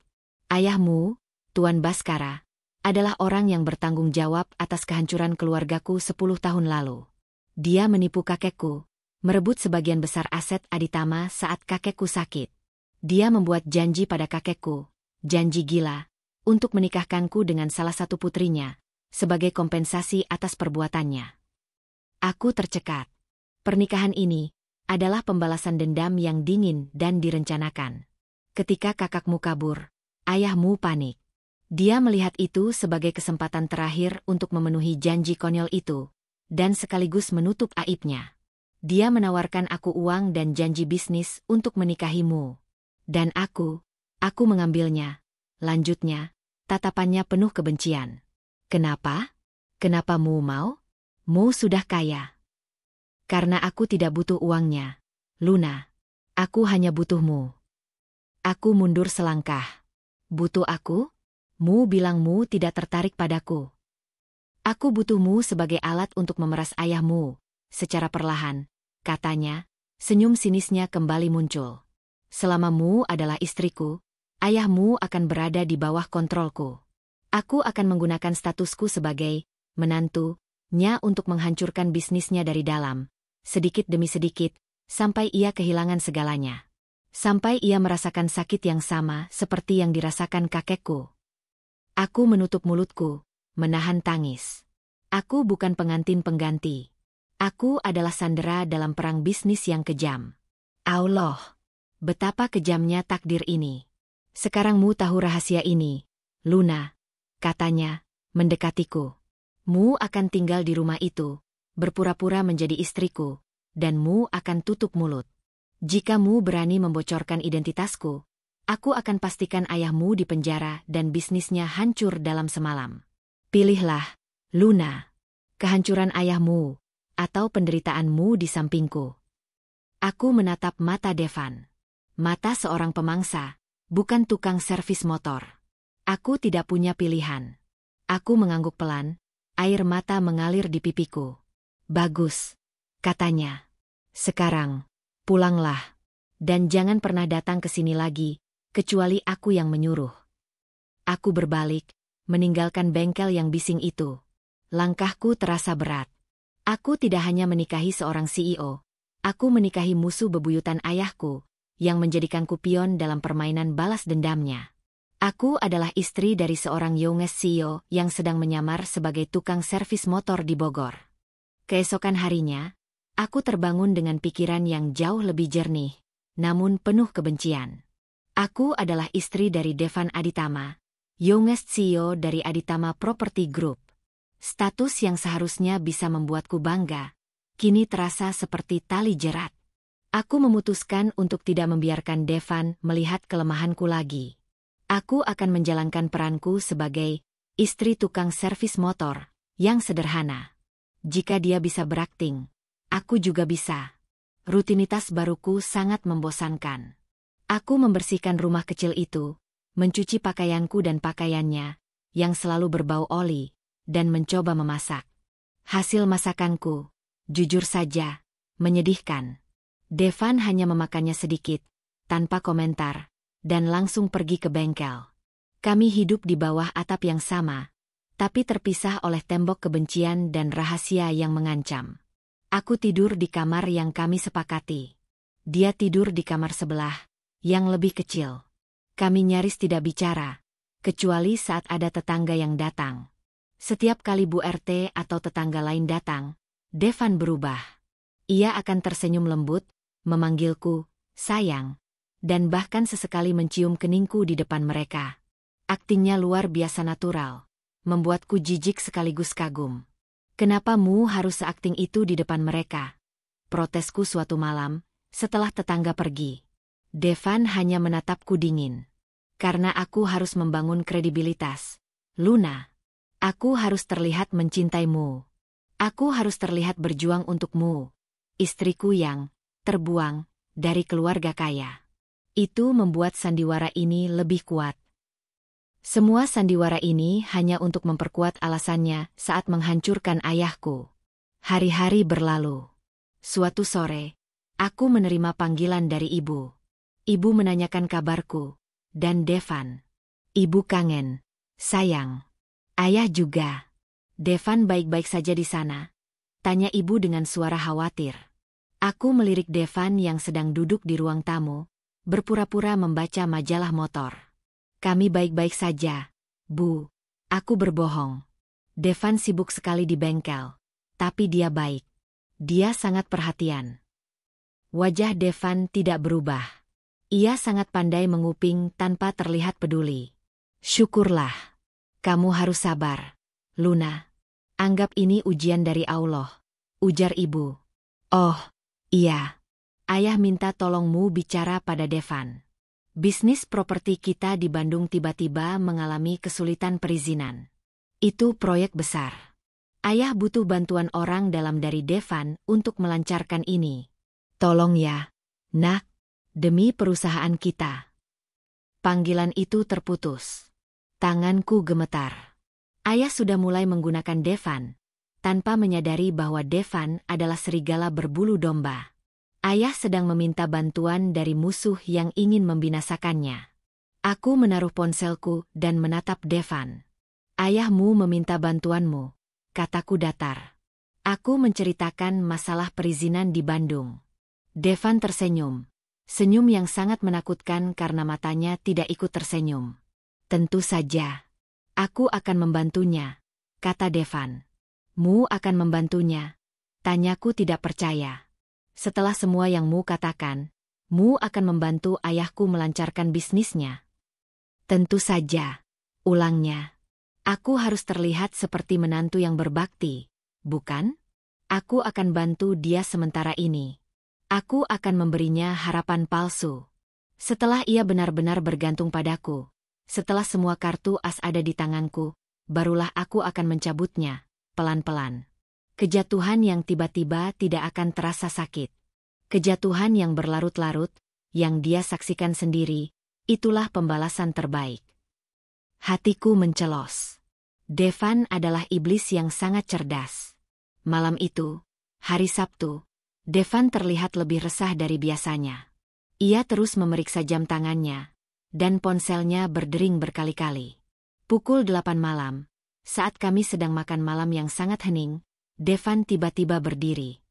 "Ayahmu, Tuan Baskara, adalah orang yang bertanggung jawab atas kehancuran keluargaku 10 tahun lalu. Dia menipu kakekku, merebut sebagian besar aset Aditama saat kakekku sakit. Dia membuat janji pada kakekku, janji gila, untuk menikahkanku dengan salah satu putrinya, sebagai kompensasi atas perbuatannya." Aku tercekat. Pernikahan ini adalah pembalasan dendam yang dingin dan direncanakan. Ketika kakakmu kabur, ayahmu panik. Dia melihat itu sebagai kesempatan terakhir untuk memenuhi janji konyol itu, dan sekaligus menutup aibnya. Dia menawarkan aku uang dan janji bisnis untuk menikahimu. Dan aku mengambilnya. Lanjutnya, tatapannya penuh kebencian. "Kenapa? Kenapa mu mau? Mu sudah kaya." "Karena aku tidak butuh uangnya, Luna. Aku hanya butuhmu." Aku mundur selangkah. "Butuh aku? Mu bilang mu tidak tertarik padaku." "Aku butuhmu sebagai alat untuk memeras ayahmu." Secara perlahan, katanya, senyum sinisnya kembali muncul. "Selama mu adalah istriku, ayahmu akan berada di bawah kontrolku. Aku akan menggunakan statusku sebagai menantunya untuk menghancurkan bisnisnya dari dalam, sedikit demi sedikit, sampai ia kehilangan segalanya. Sampai ia merasakan sakit yang sama seperti yang dirasakan kakekku." Aku menutup mulutku, menahan tangis. Aku bukan pengantin pengganti. Aku adalah sandera dalam perang bisnis yang kejam. Allah, betapa kejamnya takdir ini. "Sekarang mu tahu rahasia ini, Luna," katanya, mendekatiku. "Mu akan tinggal di rumah itu, berpura-pura menjadi istriku, dan mu akan tutup mulut. Jika mu berani membocorkan identitasku, aku akan pastikan ayahmu di penjara dan bisnisnya hancur dalam semalam. Pilihlah, Luna, kehancuran ayahmu, atau penderitaanmu di sampingku." Aku menatap mata Devan. Mata seorang pemangsa, bukan tukang servis motor. Aku tidak punya pilihan. Aku mengangguk pelan, air mata mengalir di pipiku. "Bagus," katanya. "Sekarang, pulanglah. Dan jangan pernah datang ke sini lagi, kecuali aku yang menyuruh." Aku berbalik, meninggalkan bengkel yang bising itu. Langkahku terasa berat. Aku tidak hanya menikahi seorang CEO, aku menikahi musuh bebuyutan ayahku, yang menjadikanku pion dalam permainan balas dendamnya. Aku adalah istri dari seorang Yonges CEO yang sedang menyamar sebagai tukang servis motor di Bogor. Keesokan harinya, aku terbangun dengan pikiran yang jauh lebih jernih, namun penuh kebencian. Aku adalah istri dari Devan Aditama, Youngest CEO dari Aditama Property Group. Status yang seharusnya bisa membuatku bangga, kini terasa seperti tali jerat. Aku memutuskan untuk tidak membiarkan Devan melihat kelemahanku lagi. Aku akan menjalankan peranku sebagai istri tukang servis motor yang sederhana. Jika dia bisa berakting, aku juga bisa. Rutinitas baruku sangat membosankan. Aku membersihkan rumah kecil itu, mencuci pakaianku dan pakaiannya, yang selalu berbau oli, dan mencoba memasak. Hasil masakanku, jujur saja, menyedihkan. Devan hanya memakannya sedikit, tanpa komentar, dan langsung pergi ke bengkel. Kami hidup di bawah atap yang sama, tapi terpisah oleh tembok kebencian dan rahasia yang mengancam. Aku tidur di kamar yang kami sepakati. Dia tidur di kamar sebelah, yang lebih kecil. Kami nyaris tidak bicara, kecuali saat ada tetangga yang datang. Setiap kali Bu RT atau tetangga lain datang, Devan berubah. Ia akan tersenyum lembut, memanggilku, sayang, dan bahkan sesekali mencium keningku di depan mereka. Aktingnya luar biasa natural, membuatku jijik sekaligus kagum. Kenapa Mu harus seakting itu di depan mereka? Protesku suatu malam, setelah tetangga pergi. Devan hanya menatapku dingin. Karena aku harus membangun kredibilitas. Luna. Aku harus terlihat mencintaimu. Aku harus terlihat berjuang untukmu. Istriku yang terbuang dari keluarga kaya. Itu membuat sandiwara ini lebih kuat. Semua sandiwara ini hanya untuk memperkuat alasannya saat menghancurkan ayahku. Hari-hari berlalu. Suatu sore, aku menerima panggilan dari ibu. Ibu menanyakan kabarku, dan Devan. Ibu kangen, sayang. Ayah juga. Devan baik-baik saja di sana? Tanya ibu dengan suara khawatir. Aku melirik Devan yang sedang duduk di ruang tamu, berpura-pura membaca majalah motor. Kami baik-baik saja, Bu. Aku berbohong. Devan sibuk sekali di bengkel, tapi dia baik. Dia sangat perhatian. Wajah Devan tidak berubah. Ia sangat pandai menguping tanpa terlihat peduli. Syukurlah. Kamu harus sabar, Luna. Anggap ini ujian dari Allah, ujar ibu. Oh, iya. Ayah minta tolongmu bicara pada Devan. Bisnis properti kita di Bandung tiba-tiba mengalami kesulitan perizinan. Itu proyek besar. Ayah butuh bantuan orang dalam dari Devan untuk melancarkan ini. Tolong ya, Nak. Demi perusahaan kita. Panggilan itu terputus. Tanganku gemetar. Ayah sudah mulai menggunakan Devan, tanpa menyadari bahwa Devan adalah serigala berbulu domba. Ayah sedang meminta bantuan dari musuh yang ingin membinasakannya. Aku menaruh ponselku dan menatap Devan. Ayahmu meminta bantuanmu, kataku datar. Aku menceritakan masalah perizinan di Bandung. Devan tersenyum. Senyum yang sangat menakutkan karena matanya tidak ikut tersenyum. Tentu saja. Aku akan membantunya, kata Devan. Mu akan membantunya? Tanyaku tidak percaya. Setelah semua yang Mu katakan, Mu akan membantu ayahku melancarkan bisnisnya. Tentu saja, ulangnya. Aku harus terlihat seperti menantu yang berbakti, bukan? Aku akan bantu dia sementara ini. Aku akan memberinya harapan palsu. Setelah ia benar-benar bergantung padaku, setelah semua kartu as ada di tanganku, barulah aku akan mencabutnya, pelan-pelan. Kejatuhan yang tiba-tiba tidak akan terasa sakit. Kejatuhan yang berlarut-larut, yang dia saksikan sendiri, itulah pembalasan terbaik. Hatiku mencelos. Devan adalah iblis yang sangat cerdas. Malam itu, hari Sabtu, Devan terlihat lebih resah dari biasanya. Ia terus memeriksa jam tangannya, dan ponselnya berdering berkali-kali. Pukul 8 malam, saat kami sedang makan malam yang sangat hening, Devan tiba-tiba berdiri.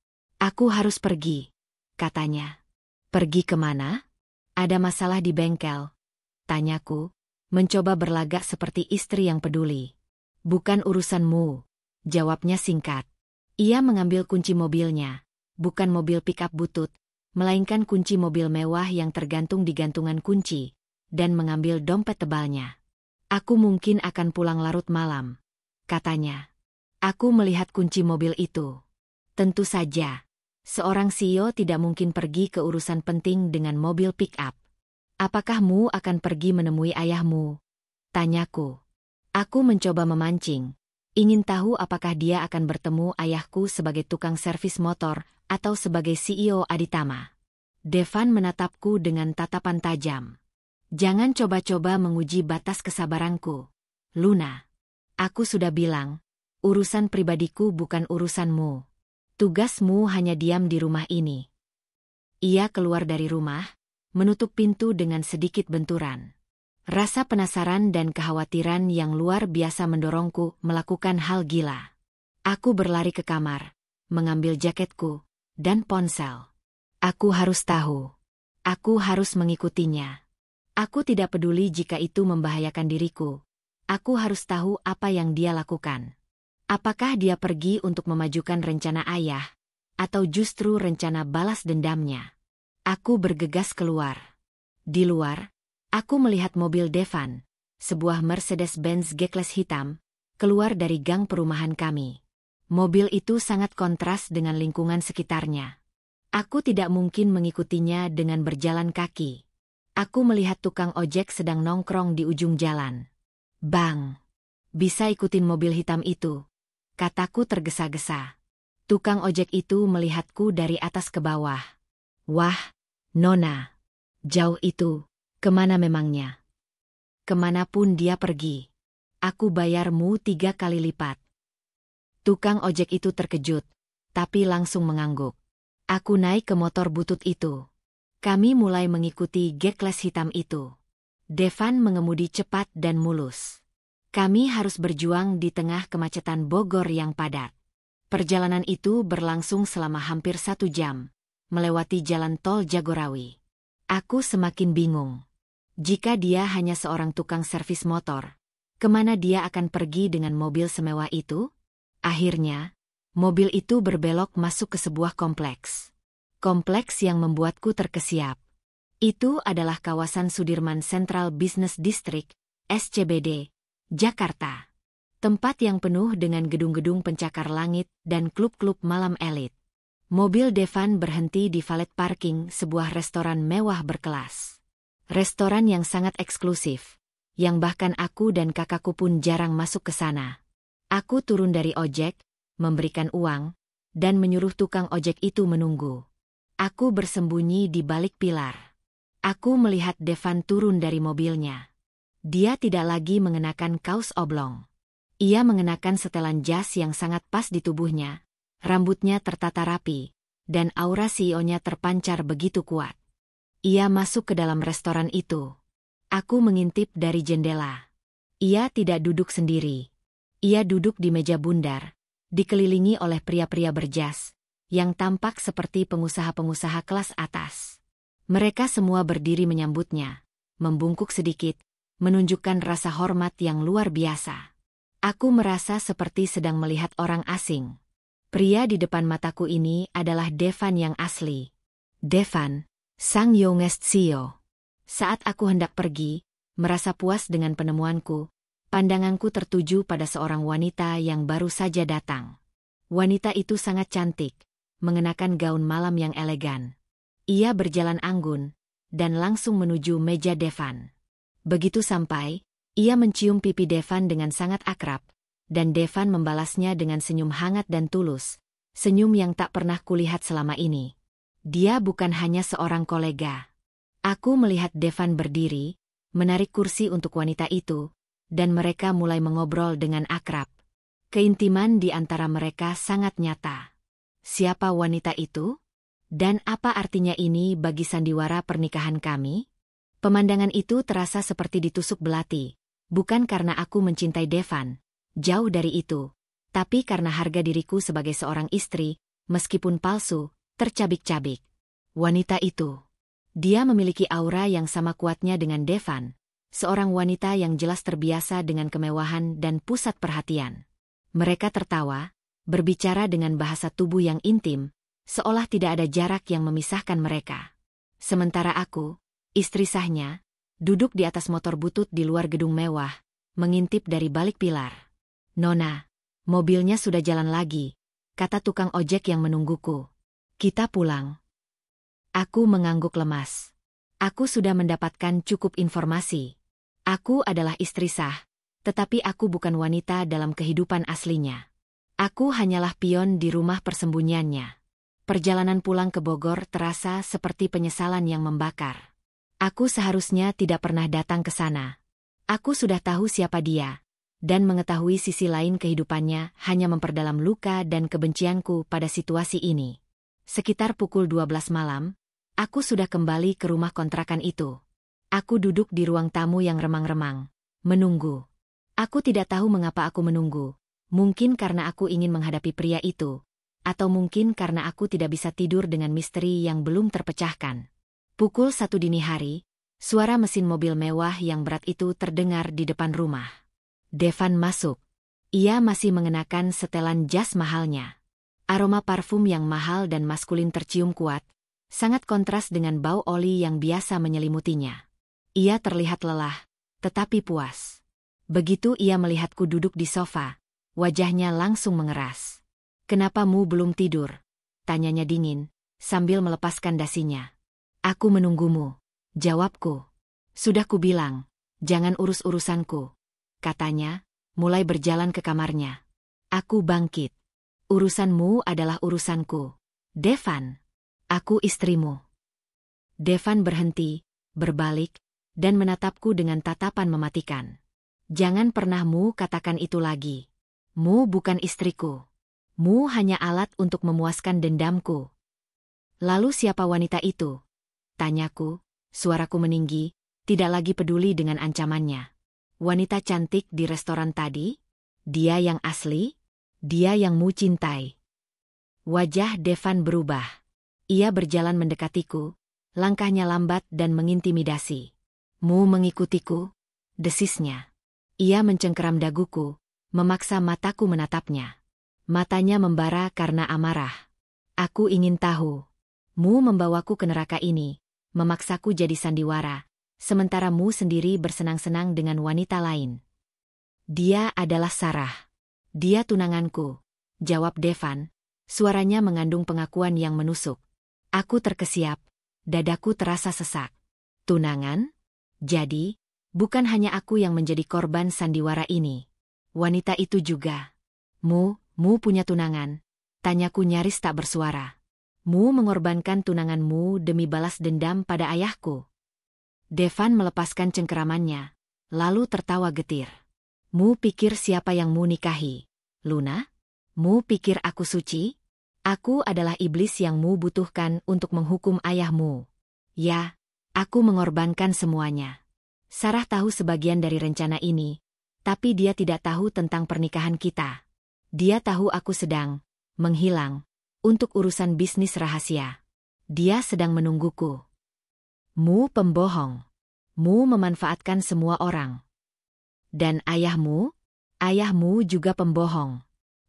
Aku harus pergi, katanya. Pergi kemana? Ada masalah di bengkel, tanyaku, mencoba berlagak seperti istri yang peduli. Bukan urusanmu, jawabnya singkat. Ia mengambil kunci mobilnya. Bukan mobil pick-up butut, melainkan kunci mobil mewah yang tergantung di gantungan kunci, dan mengambil dompet tebalnya. Aku mungkin akan pulang larut malam, katanya. Aku melihat kunci mobil itu. Tentu saja. Seorang CEO tidak mungkin pergi ke urusan penting dengan mobil pick-up. Apakah Mu akan pergi menemui ayahmu? Tanyaku. Aku mencoba memancing. Ingin tahu apakah dia akan bertemu ayahku sebagai tukang servis motor atau sebagai CEO Aditama. Devan menatapku dengan tatapan tajam. Jangan coba-coba menguji batas kesabaranku, Luna. Aku sudah bilang, urusan pribadiku bukan urusanmu. Tugasmu hanya diam di rumah ini. Ia keluar dari rumah, menutup pintu dengan sedikit benturan. Rasa penasaran dan kekhawatiran yang luar biasa mendorongku melakukan hal gila. Aku berlari ke kamar, mengambil jaketku, dan ponsel. Aku harus tahu. Aku harus mengikutinya. Aku tidak peduli jika itu membahayakan diriku. Aku harus tahu apa yang dia lakukan. Apakah dia pergi untuk memajukan rencana ayah, atau justru rencana balas dendamnya? Aku bergegas keluar. Di luar, aku melihat mobil Devan, sebuah Mercedes-Benz G-Class hitam, keluar dari gang perumahan kami. Mobil itu sangat kontras dengan lingkungan sekitarnya. Aku tidak mungkin mengikutinya dengan berjalan kaki. Aku melihat tukang ojek sedang nongkrong di ujung jalan. Bang! Bisa ikutin mobil hitam itu, kataku tergesa-gesa. Tukang ojek itu melihatku dari atas ke bawah. Wah, Nona. Jauh itu, kemana memangnya? Kemanapun dia pergi. Aku bayarmu 3 kali lipat. Tukang ojek itu terkejut, tapi langsung mengangguk. Aku naik ke motor butut itu. Kami mulai mengikuti G-Class hitam itu. Devan mengemudi cepat dan mulus. Kami harus berjuang di tengah kemacetan Bogor yang padat. Perjalanan itu berlangsung selama hampir 1 jam, melewati jalan tol Jagorawi. Aku semakin bingung. Jika dia hanya seorang tukang servis motor, kemana dia akan pergi dengan mobil semewah itu? Akhirnya, mobil itu berbelok masuk ke sebuah kompleks. Kompleks yang membuatku terkesiap. Itu adalah kawasan Sudirman Central Business District, SCBD, Jakarta. Tempat yang penuh dengan gedung-gedung pencakar langit dan klub-klub malam elit. Mobil Devan berhenti di valet parking sebuah restoran mewah berkelas. Restoran yang sangat eksklusif, yang bahkan aku dan kakakku pun jarang masuk ke sana. Aku turun dari ojek, memberikan uang, dan menyuruh tukang ojek itu menunggu. Aku bersembunyi di balik pilar. Aku melihat Devan turun dari mobilnya. Dia tidak lagi mengenakan kaos oblong. Ia mengenakan setelan jas yang sangat pas di tubuhnya, rambutnya tertata rapi, dan aura CEO-nya terpancar begitu kuat. Ia masuk ke dalam restoran itu. Aku mengintip dari jendela. Ia tidak duduk sendiri. Ia duduk di meja bundar, dikelilingi oleh pria-pria berjas, yang tampak seperti pengusaha-pengusaha kelas atas. Mereka semua berdiri menyambutnya, membungkuk sedikit, menunjukkan rasa hormat yang luar biasa. Aku merasa seperti sedang melihat orang asing. Pria di depan mataku ini adalah Devan yang asli. Devan, sang youngest CEO. Saat aku hendak pergi, merasa puas dengan penemuanku, pandanganku tertuju pada seorang wanita yang baru saja datang. Wanita itu sangat cantik, mengenakan gaun malam yang elegan. Ia berjalan anggun, dan langsung menuju meja Devan. Begitu sampai, ia mencium pipi Devan dengan sangat akrab, dan Devan membalasnya dengan senyum hangat dan tulus, senyum yang tak pernah kulihat selama ini. Dia bukan hanya seorang kolega. Aku melihat Devan berdiri, menarik kursi untuk wanita itu, dan mereka mulai mengobrol dengan akrab. Keintiman di antara mereka sangat nyata. Siapa wanita itu? Dan apa artinya ini bagi sandiwara pernikahan kami? Pemandangan itu terasa seperti ditusuk belati, bukan karena aku mencintai Devan, jauh dari itu, tapi karena harga diriku sebagai seorang istri, meskipun palsu, tercabik-cabik. Wanita itu. Dia memiliki aura yang sama kuatnya dengan Devan, seorang wanita yang jelas terbiasa dengan kemewahan dan pusat perhatian. Mereka tertawa, berbicara dengan bahasa tubuh yang intim, seolah tidak ada jarak yang memisahkan mereka. Sementara aku, istri sahnya, duduk di atas motor butut di luar gedung mewah, mengintip dari balik pilar. "Nona, mobilnya sudah jalan lagi," kata tukang ojek yang menungguku. Kita pulang. Aku mengangguk lemas. Aku sudah mendapatkan cukup informasi. Aku adalah istri sah, tetapi aku bukan wanita dalam kehidupan aslinya. Aku hanyalah pion di rumah persembunyiannya. Perjalanan pulang ke Bogor terasa seperti penyesalan yang membakar. Aku seharusnya tidak pernah datang ke sana. Aku sudah tahu siapa dia, dan mengetahui sisi lain kehidupannya hanya memperdalam luka dan kebencianku pada situasi ini. Sekitar pukul 12 malam, aku sudah kembali ke rumah kontrakan itu. Aku duduk di ruang tamu yang remang-remang, menunggu. Aku tidak tahu mengapa aku menunggu. Mungkin karena aku ingin menghadapi pria itu, atau mungkin karena aku tidak bisa tidur dengan misteri yang belum terpecahkan. Pukul 1 dini hari, suara mesin mobil mewah yang berat itu terdengar di depan rumah. Devan masuk. Ia masih mengenakan setelan jas mahalnya. Aroma parfum yang mahal dan maskulin tercium kuat, sangat kontras dengan bau oli yang biasa menyelimutinya. Ia terlihat lelah, tetapi puas. Begitu ia melihatku duduk di sofa, wajahnya langsung mengeras. "Kenapa-mu belum tidur?" tanyanya dingin, sambil melepaskan dasinya. "Aku menunggumu," jawabku. "Sudah kubilang, jangan urus-urusanku," katanya, mulai berjalan ke kamarnya. Aku bangkit. "Urusanmu adalah urusanku, Devan. Aku istrimu." Devan berhenti, berbalik, dan menatapku dengan tatapan mematikan. "Jangan pernah mu katakan itu lagi. Mu bukan istriku. Mu hanya alat untuk memuaskan dendamku." "Lalu siapa wanita itu?" tanyaku, suaraku meninggi, tidak lagi peduli dengan ancamannya. "Wanita cantik di restoran tadi? Dia yang asli? Dia yang mu cintai?" Wajah Devan berubah. Ia berjalan mendekatiku, langkahnya lambat dan mengintimidasi. "Mu mengikutiku?" desisnya. Ia mencengkeram daguku, memaksa mataku menatapnya. Matanya membara karena amarah. "Aku ingin tahu. Mu membawaku ke neraka ini, memaksaku jadi sandiwara, sementara mu sendiri bersenang-senang dengan wanita lain." "Dia adalah Sarah. Dia tunanganku," jawab Devan, suaranya mengandung pengakuan yang menusuk. Aku terkesiap, dadaku terasa sesak. "Tunangan? Jadi, bukan hanya aku yang menjadi korban sandiwara ini. Wanita itu juga." Mu punya tunangan?" tanyaku nyaris tak bersuara. "Mu mengorbankan tunanganmu demi balas dendam pada ayahku?" Devan melepaskan cengkeramannya, lalu tertawa getir. "Mu pikir siapa yang mu nikahi? Luna? Mu pikir aku suci? Aku adalah iblis yang mu butuhkan untuk menghukum ayahmu. Ya, aku mengorbankan semuanya." Sarah tahu sebagian dari rencana ini, tapi dia tidak tahu tentang pernikahan kita. Dia tahu aku sedang menghilang untuk urusan bisnis rahasia. Dia sedang menungguku. "Mu pembohong. Mu memanfaatkan semua orang. Dan ayahmu? Ayahmu juga pembohong.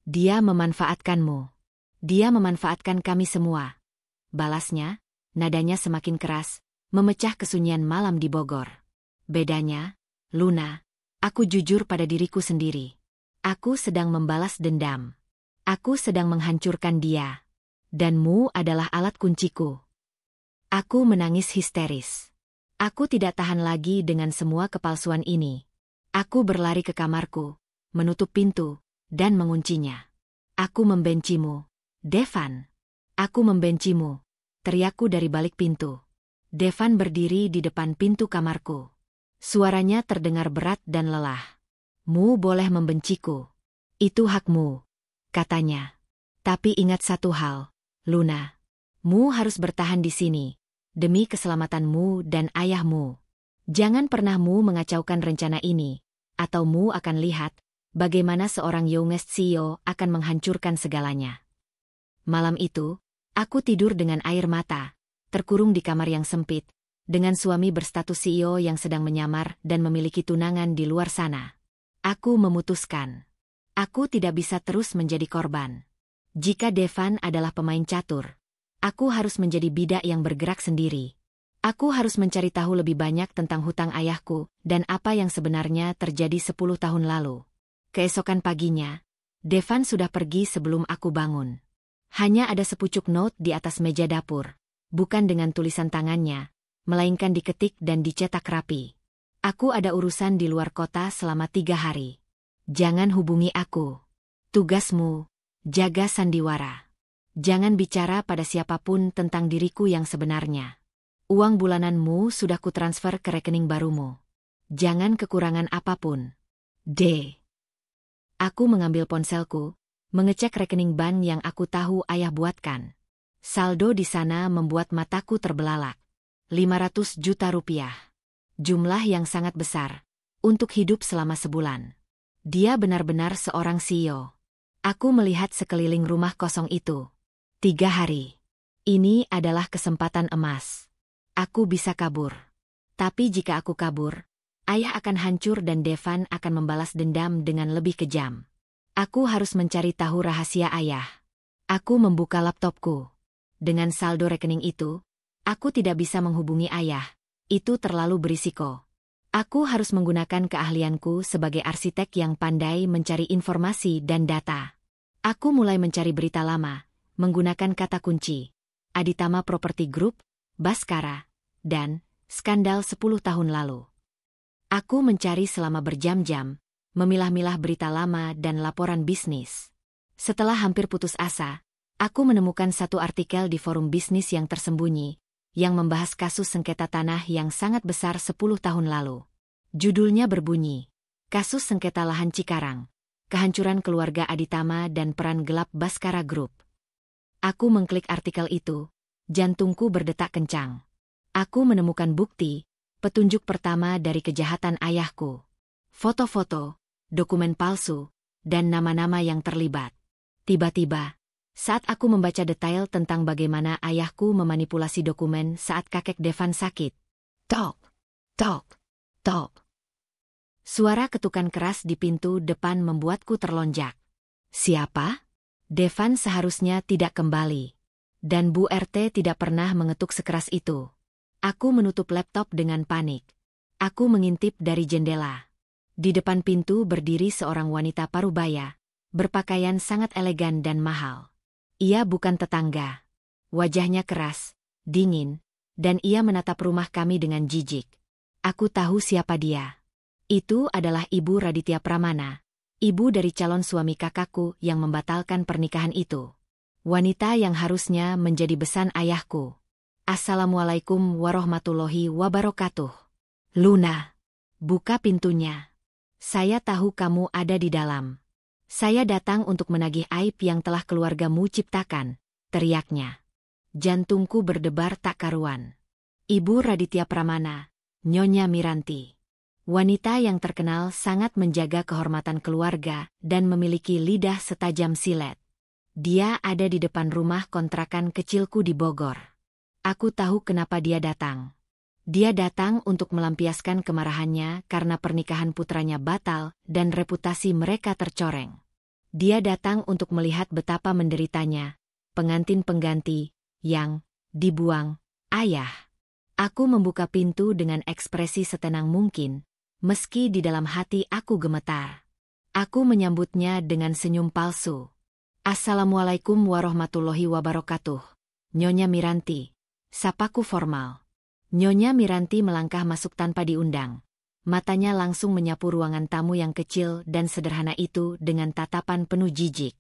Dia memanfaatkanmu. Dia memanfaatkan kami semua." Balasnya, nadanya semakin keras, memecah kesunyian malam di Bogor. "Bedanya, Luna, aku jujur pada diriku sendiri. Aku sedang membalas dendam. Aku sedang menghancurkan dia. Dan mu adalah alat kunciku." Aku menangis histeris. Aku tidak tahan lagi dengan semua kepalsuan ini. Aku berlari ke kamarku, menutup pintu, dan menguncinya. "Aku membencimu, Devan. Aku membencimu," teriakku dari balik pintu. Devan berdiri di depan pintu kamarku. Suaranya terdengar berat dan lelah. "Mu boleh membenciku. Itu hakmu," katanya. "Tapi ingat satu hal, Luna. Mu harus bertahan di sini, demi keselamatanmu dan ayahmu. Jangan pernah mu mengacaukan rencana ini, atau mu akan lihat bagaimana seorang youngest CEO akan menghancurkan segalanya." Malam itu, aku tidur dengan air mata, terkurung di kamar yang sempit, dengan suami berstatus CEO yang sedang menyamar dan memiliki tunangan di luar sana. Aku memutuskan. Aku tidak bisa terus menjadi korban. Jika Devan adalah pemain catur, aku harus menjadi bidak yang bergerak sendiri. Aku harus mencari tahu lebih banyak tentang hutang ayahku dan apa yang sebenarnya terjadi 10 tahun lalu. Keesokan paginya, Devan sudah pergi sebelum aku bangun. Hanya ada sepucuk note di atas meja dapur, bukan dengan tulisan tangannya, melainkan diketik dan dicetak rapi. Aku ada urusan di luar kota selama 3 hari. Jangan hubungi aku. Tugasmu, jaga sandiwara. Jangan bicara pada siapapun tentang diriku yang sebenarnya. Uang bulananmu sudah kutransfer ke rekening barumu. Jangan kekurangan apapun. D. Aku mengambil ponselku, mengecek rekening bank yang aku tahu ayah buatkan. Saldo di sana membuat mataku terbelalak. 500 juta rupiah. Jumlah yang sangat besar untuk hidup selama sebulan. Dia benar-benar seorang CEO. Aku melihat sekeliling rumah kosong itu. 3 hari. Ini adalah kesempatan emas. Aku bisa kabur. Tapi jika aku kabur, ayah akan hancur dan Devan akan membalas dendam dengan lebih kejam. Aku harus mencari tahu rahasia ayah. Aku membuka laptopku. Dengan saldo rekening itu, aku tidak bisa menghubungi ayah. Itu terlalu berisiko. Aku harus menggunakan keahlianku sebagai arsitek yang pandai mencari informasi dan data. Aku mulai mencari berita lama, menggunakan kata kunci Aditama Property Group, Baskara, dan skandal 10 tahun lalu. Aku mencari selama berjam-jam, memilah-milah berita lama dan laporan bisnis. Setelah hampir putus asa, aku menemukan satu artikel di forum bisnis yang tersembunyi, yang membahas kasus sengketa tanah yang sangat besar 10 tahun lalu. Judulnya berbunyi, Kasus Sengketa Lahan Cikarang, Kehancuran Keluarga Aditama dan Peran Gelap Baskara Group. Aku mengklik artikel itu, jantungku berdetak kencang. Aku menemukan bukti, petunjuk pertama dari kejahatan ayahku. Foto-foto, dokumen palsu, dan nama-nama yang terlibat. Tiba-tiba, saat aku membaca detail tentang bagaimana ayahku memanipulasi dokumen saat kakek Devan sakit. Tok, tok, tok. Suara ketukan keras di pintu depan membuatku terlonjak. Siapa? Devan seharusnya tidak kembali. Dan Bu RT tidak pernah mengetuk sekeras itu. Aku menutup laptop dengan panik. Aku mengintip dari jendela. Di depan pintu berdiri seorang wanita parubaya, berpakaian sangat elegan dan mahal. Ia bukan tetangga. Wajahnya keras, dingin, dan ia menatap rumah kami dengan jijik. Aku tahu siapa dia. Itu adalah Ibu Raditya Pramana, ibu dari calon suami kakakku yang membatalkan pernikahan itu. Wanita yang harusnya menjadi besan ayahku. Assalamualaikum warahmatullahi wabarakatuh. Luna, buka pintunya. Saya tahu kamu ada di dalam. Saya datang untuk menagih aib yang telah keluargamu ciptakan, teriaknya. Jantungku berdebar tak karuan. Ibu Raditya Pramana, Nyonya Miranti. Wanita yang terkenal sangat menjaga kehormatan keluarga dan memiliki lidah setajam silet. Dia ada di depan rumah kontrakan kecilku di Bogor. Aku tahu kenapa dia datang. Dia datang untuk melampiaskan kemarahannya karena pernikahan putranya batal dan reputasi mereka tercoreng. Dia datang untuk melihat betapa menderitanya pengantin pengganti yang dibuang ayah. Aku membuka pintu dengan ekspresi setenang mungkin, meski di dalam hati aku gemetar. Aku menyambutnya dengan senyum palsu. Assalamualaikum warahmatullahi wabarakatuh. Nyonya Miranti. Sapaku formal. Nyonya Miranti melangkah masuk tanpa diundang. Matanya langsung menyapu ruangan tamu yang kecil dan sederhana itu dengan tatapan penuh jijik.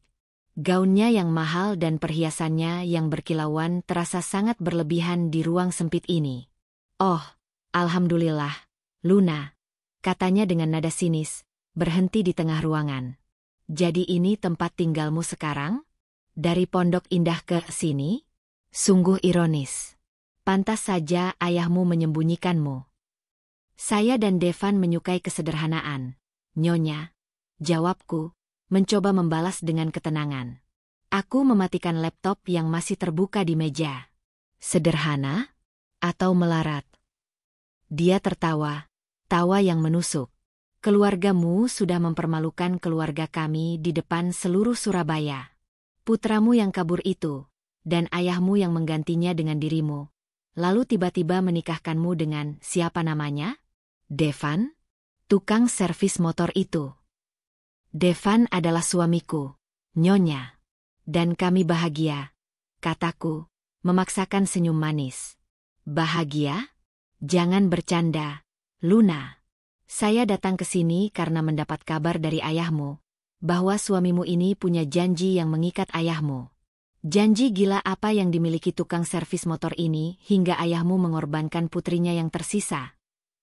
Gaunnya yang mahal dan perhiasannya yang berkilauan terasa sangat berlebihan di ruang sempit ini. Oh, alhamdulillah, Luna, katanya dengan nada sinis, berhenti di tengah ruangan. Jadi ini tempat tinggalmu sekarang? Dari Pondok Indah ke sini? Sungguh ironis. Pantas saja ayahmu menyembunyikanmu. Saya dan Devan menyukai kesederhanaan, Nyonya, jawabku, mencoba membalas dengan ketenangan. Aku mematikan laptop yang masih terbuka di meja. Sederhana? Atau melarat? Dia tertawa, tawa yang menusuk. Keluargamu sudah mempermalukan keluarga kami di depan seluruh Surabaya. Putramu yang kabur itu, dan ayahmu yang menggantinya dengan dirimu, lalu tiba-tiba menikahkanmu dengan siapa namanya? Devan? Tukang servis motor itu. Devan adalah suamiku, Nyonya. Dan kami bahagia, kataku, memaksakan senyum manis. Bahagia? Jangan bercanda, Luna. Saya datang ke sini karena mendapat kabar dari ayahmu, bahwa suamimu ini punya janji yang mengikat ayahmu. Janji gila apa yang dimiliki tukang servis motor ini hingga ayahmu mengorbankan putrinya yang tersisa?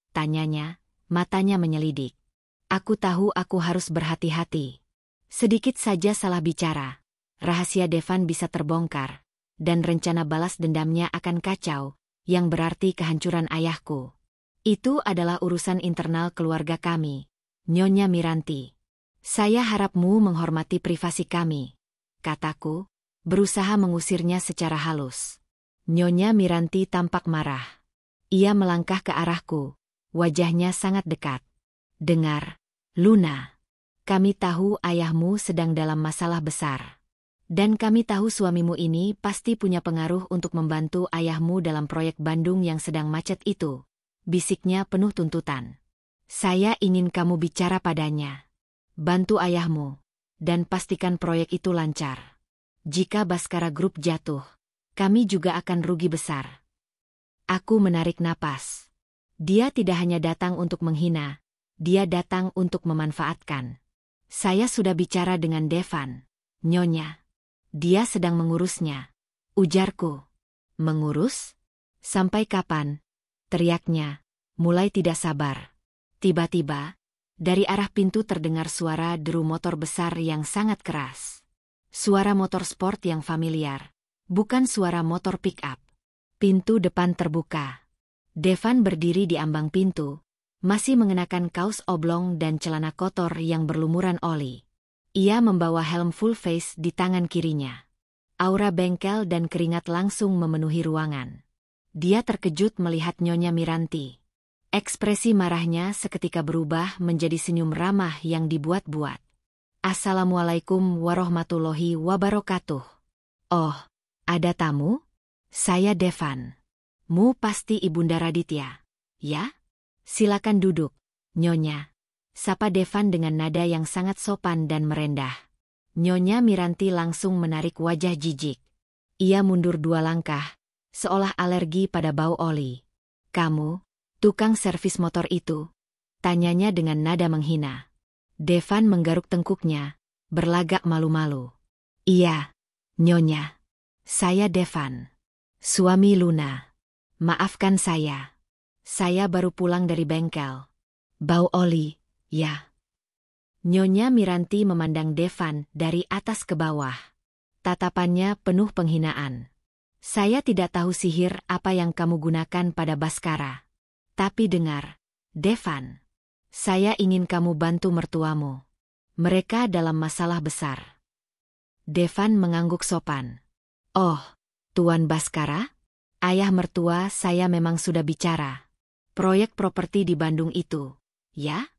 Tanyanya, matanya menyelidik. Aku tahu aku harus berhati-hati. Sedikit saja salah bicara, rahasia Devan bisa terbongkar, dan rencana balas dendamnya akan kacau, yang berarti kehancuran ayahku. Itu adalah urusan internal keluarga kami, Nyonya Miranti. Saya harapmu menghormati privasi kami, kataku, berusaha mengusirnya secara halus. Nyonya Miranti tampak marah. Ia melangkah ke arahku, wajahnya sangat dekat. Dengar, Luna. Kami tahu ayahmu sedang dalam masalah besar. Dan kami tahu suamimu ini pasti punya pengaruh untuk membantu ayahmu dalam proyek Bandung yang sedang macet itu. Bisiknya penuh tuntutan. Saya ingin kamu bicara padanya. Bantu ayahmu, dan pastikan proyek itu lancar. Jika Baskara Group jatuh, kami juga akan rugi besar. Aku menarik napas. Dia tidak hanya datang untuk menghina, dia datang untuk memanfaatkan. Saya sudah bicara dengan Devan, Nyonya. Dia sedang mengurusnya, ujarku. Mengurus? Sampai kapan? Teriaknya, mulai tidak sabar. Tiba-tiba, dari arah pintu terdengar suara deru motor besar yang sangat keras. Suara motor sport yang familiar, bukan suara motor pick-up. Pintu depan terbuka. Devan berdiri di ambang pintu, masih mengenakan kaos oblong dan celana kotor yang berlumuran oli. Ia membawa helm full face di tangan kirinya. Aura bengkel dan keringat langsung memenuhi ruangan. Dia terkejut melihat Nyonya Miranti. Ekspresi marahnya seketika berubah menjadi senyum ramah yang dibuat-buat. Assalamualaikum warahmatullahi wabarakatuh. Oh, ada tamu? Saya Devan. Mu pasti Ibunda Raditya, ya? Silakan duduk, Nyonya. Sapa Devan dengan nada yang sangat sopan dan merendah. Nyonya Miranti langsung menarik wajah jijik. Ia mundur 2 langkah, seolah alergi pada bau oli. Kamu, tukang servis motor itu? Tanyanya dengan nada menghina. Devan menggaruk tengkuknya, berlagak malu-malu. Iya, Nyonya. Saya Devan. Suami Luna. Maafkan saya. Saya baru pulang dari bengkel. Bau oli, ya. Nyonya Miranti memandang Devan dari atas ke bawah. Tatapannya penuh penghinaan. Saya tidak tahu sihir apa yang kamu gunakan pada Baskara. Tapi dengar, Devan. Saya ingin kamu bantu mertuamu. Mereka dalam masalah besar. Devan mengangguk sopan. Oh, Tuan Baskara? Ayah mertua saya memang sudah bicara. Proyek properti di Bandung itu, ya?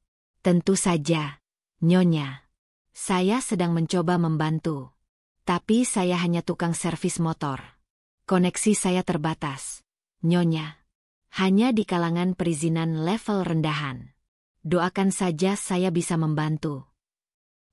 Tentu saja, Nyonya. Saya sedang mencoba membantu. Tapi saya hanya tukang servis motor. Koneksi saya terbatas, Nyonya. Hanya di kalangan perizinan level rendahan. Doakan saja saya bisa membantu.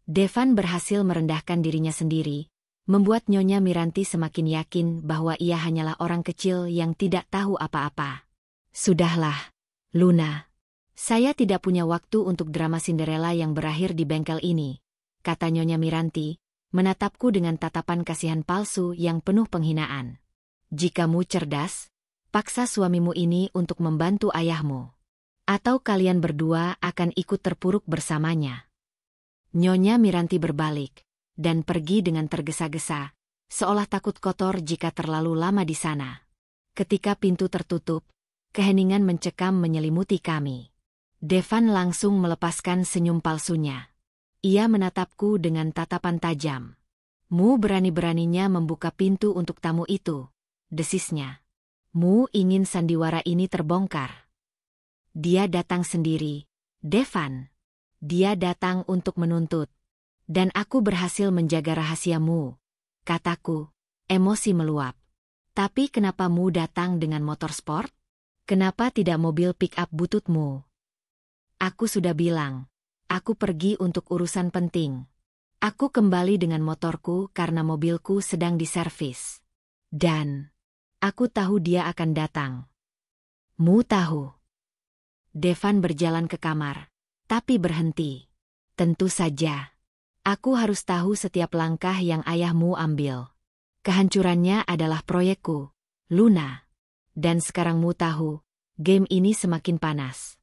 Devan berhasil merendahkan dirinya sendiri, membuat Nyonya Miranti semakin yakin bahwa ia hanyalah orang kecil yang tidak tahu apa-apa. Sudahlah, Luna. Saya tidak punya waktu untuk drama Cinderella yang berakhir di bengkel ini, kata Nyonya Miranti, menatapku dengan tatapan kasihan palsu yang penuh penghinaan. Jikamu cerdas, paksa suamimu ini untuk membantu ayahmu. Atau kalian berdua akan ikut terpuruk bersamanya. Nyonya Miranti berbalik dan pergi dengan tergesa-gesa, seolah takut kotor jika terlalu lama di sana. Ketika pintu tertutup, keheningan mencekam menyelimuti kami. Devan langsung melepaskan senyum palsunya. Ia menatapku dengan tatapan tajam. Mu berani-beraninya membuka pintu untuk tamu itu, desisnya. Mu ingin sandiwara ini terbongkar. Dia datang sendiri, Devan. Dia datang untuk menuntut. Dan aku berhasil menjaga rahasiamu, kataku, emosi meluap. Tapi kenapa mu datang dengan motor sport? Kenapa tidak mobil pick-up bututmu? Aku sudah bilang, aku pergi untuk urusan penting. Aku kembali dengan motorku karena mobilku sedang diservis. Dan aku tahu dia akan datang. Mu tahu. Devan berjalan ke kamar, tapi berhenti. Tentu saja. Aku harus tahu setiap langkah yang ayahmu ambil. Kehancurannya adalah proyekku, Luna. Dan sekarang mu tahu, game ini semakin panas.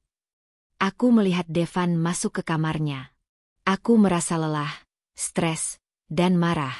Aku melihat Devan masuk ke kamarnya. Aku merasa lelah, stres, dan marah.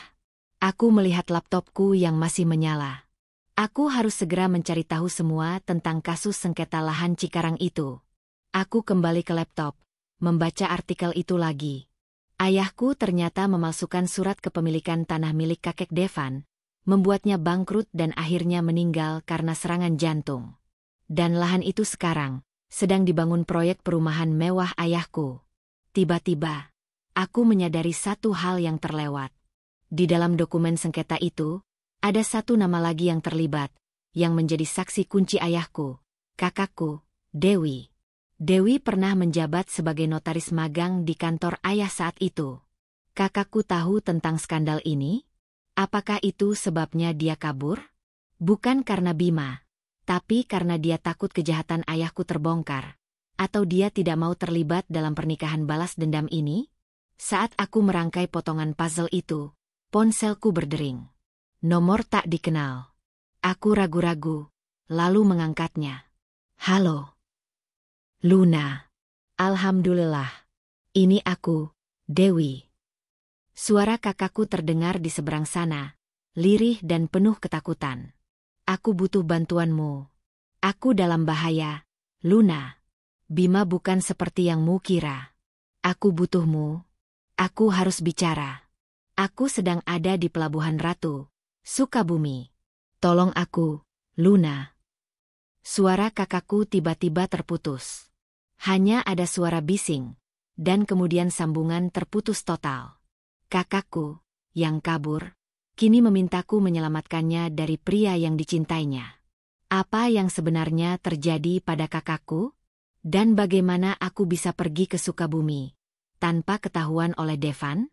Aku melihat laptopku yang masih menyala. Aku harus segera mencari tahu semua tentang kasus sengketa lahan Cikarang itu. Aku kembali ke laptop, membaca artikel itu lagi. Ayahku ternyata memalsukan surat kepemilikan tanah milik kakek Devan, membuatnya bangkrut dan akhirnya meninggal karena serangan jantung. Dan lahan itu sekarang sedang dibangun proyek perumahan mewah ayahku. Tiba-tiba, aku menyadari satu hal yang terlewat. Di dalam dokumen sengketa itu, ada satu nama lagi yang terlibat, yang menjadi saksi kunci ayahku, kakakku, Dewi. Dewi pernah menjabat sebagai notaris magang di kantor ayah saat itu. Kakakku tahu tentang skandal ini? Apakah itu sebabnya dia kabur? Bukan karena Bima, tapi karena dia takut kejahatan ayahku terbongkar. Atau dia tidak mau terlibat dalam pernikahan balas dendam ini? Saat aku merangkai potongan puzzle itu, ponselku berdering. Nomor tak dikenal. Aku ragu-ragu, lalu mengangkatnya. Halo. Luna. Alhamdulillah. Ini aku, Dewi. Suara kakakku terdengar di seberang sana, lirih dan penuh ketakutan. Aku butuh bantuanmu. Aku dalam bahaya, Luna. Bima bukan seperti yang mu kira. Aku butuhmu. Aku harus bicara. Aku sedang ada di Pelabuhan Ratu, Sukabumi. Tolong aku, Luna. Suara kakakku tiba-tiba terputus. Hanya ada suara bising, dan kemudian sambungan terputus total. Kakakku, yang kabur, kini memintaku menyelamatkannya dari pria yang dicintainya. Apa yang sebenarnya terjadi pada kakakku? Dan bagaimana aku bisa pergi ke Sukabumi tanpa ketahuan oleh Devan?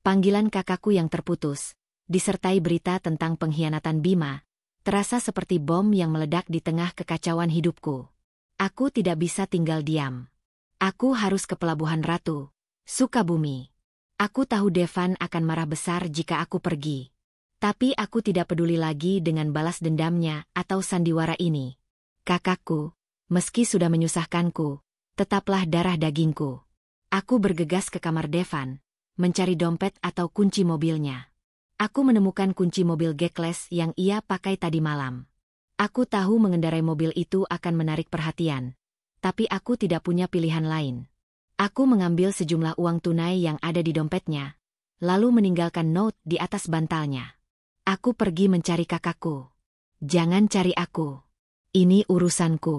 Panggilan kakakku yang terputus, disertai berita tentang pengkhianatan Bima, terasa seperti bom yang meledak di tengah kekacauan hidupku. Aku tidak bisa tinggal diam. Aku harus ke Pelabuhan Ratu, Sukabumi. Aku tahu Devan akan marah besar jika aku pergi. Tapi aku tidak peduli lagi dengan balas dendamnya atau sandiwara ini. Kakakku, meski sudah menyusahkanku, tetaplah darah dagingku. Aku bergegas ke kamar Devan, mencari dompet atau kunci mobilnya. Aku menemukan kunci mobil Gekles yang ia pakai tadi malam. Aku tahu mengendarai mobil itu akan menarik perhatian, tapi aku tidak punya pilihan lain. Aku mengambil sejumlah uang tunai yang ada di dompetnya, lalu meninggalkan note di atas bantalnya. Aku pergi mencari kakakku. Jangan cari aku. Ini urusanku.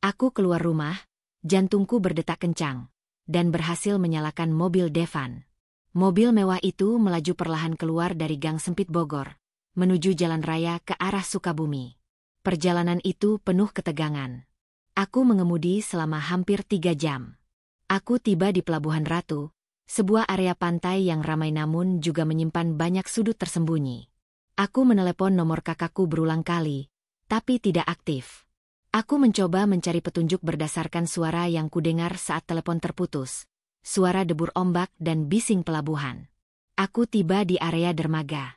Aku keluar rumah, jantungku berdetak kencang, dan berhasil menyalakan mobil Devan. Mobil mewah itu melaju perlahan keluar dari gang sempit Bogor, menuju jalan raya ke arah Sukabumi. Perjalanan itu penuh ketegangan. Aku mengemudi selama hampir 3 jam. Aku tiba di Pelabuhan Ratu, sebuah area pantai yang ramai namun juga menyimpan banyak sudut tersembunyi. Aku menelepon nomor kakakku berulang kali, tapi tidak aktif. Aku mencoba mencari petunjuk berdasarkan suara yang kudengar saat telepon terputus, suara debur ombak dan bising pelabuhan. Aku tiba di area dermaga.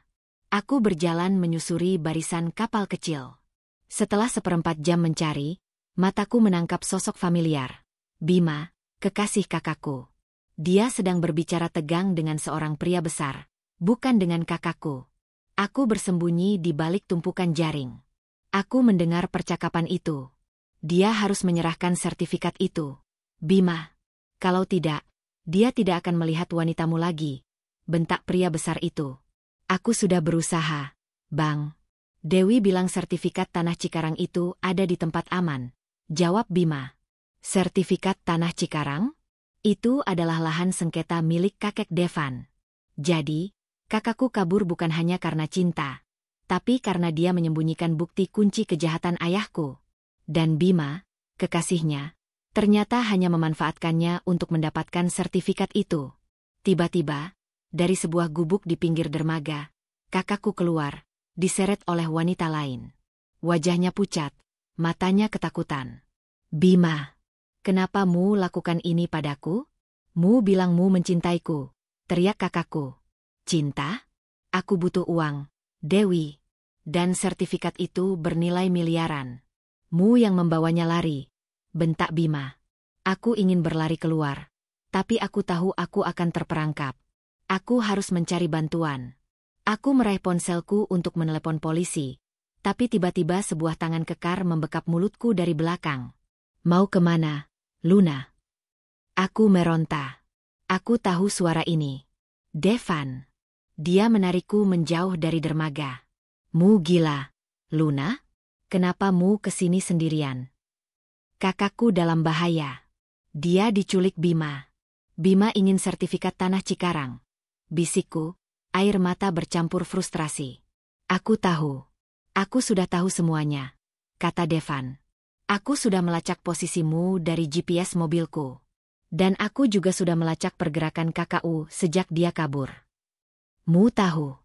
Aku berjalan menyusuri barisan kapal kecil. Setelah 1/4 jam mencari, mataku menangkap sosok familiar. Bima, kekasih kakakku. Dia sedang berbicara tegang dengan seorang pria besar, bukan dengan kakakku. Aku bersembunyi di balik tumpukan jaring. Aku mendengar percakapan itu. Dia harus menyerahkan sertifikat itu. Bima. Kalau tidak, dia tidak akan melihat wanitamu lagi, bentak pria besar itu. Aku sudah berusaha, Bang. Dewi bilang sertifikat tanah Cikarang itu ada di tempat aman, jawab Bima. Sertifikat tanah Cikarang? Itu adalah lahan sengketa milik kakek Devan. Jadi, kakakku kabur bukan hanya karena cinta, tapi karena dia menyembunyikan bukti kunci kejahatan ayahku. Dan Bima, kekasihnya, ternyata hanya memanfaatkannya untuk mendapatkan sertifikat itu. Tiba-tiba, Dari sebuah gubuk di pinggir dermaga, kakakku keluar, diseret oleh wanita lain. Wajahnya pucat, matanya ketakutan. Bima, kenapa Mu lakukan ini padaku? Mu bilang Mu mencintaiku, teriak kakakku. Cinta? Aku butuh uang, Dewi. Dan sertifikat itu bernilai miliaran. Mu yang membawanya lari, bentak Bima. Aku ingin berlari keluar, tapi aku tahu aku akan terperangkap. Aku harus mencari bantuan. Aku meraih ponselku untuk menelepon polisi, tapi tiba-tiba sebuah tangan kekar membekap mulutku dari belakang. Mau kemana, Luna? Aku meronta. Aku tahu suara ini. Devan. Dia menarikku menjauh dari dermaga. Mu gila, Luna? Kenapa Mu kesini sendirian? Kakakku dalam bahaya. Dia diculik Bima. Bima ingin sertifikat tanah Cikarang. Bisikku, air mata bercampur frustrasi. Aku tahu. Aku sudah tahu semuanya, kata Devan. Aku sudah melacak posisimu dari GPS mobilku. Dan aku juga sudah melacak pergerakan KKU sejak dia kabur. Mu tahu?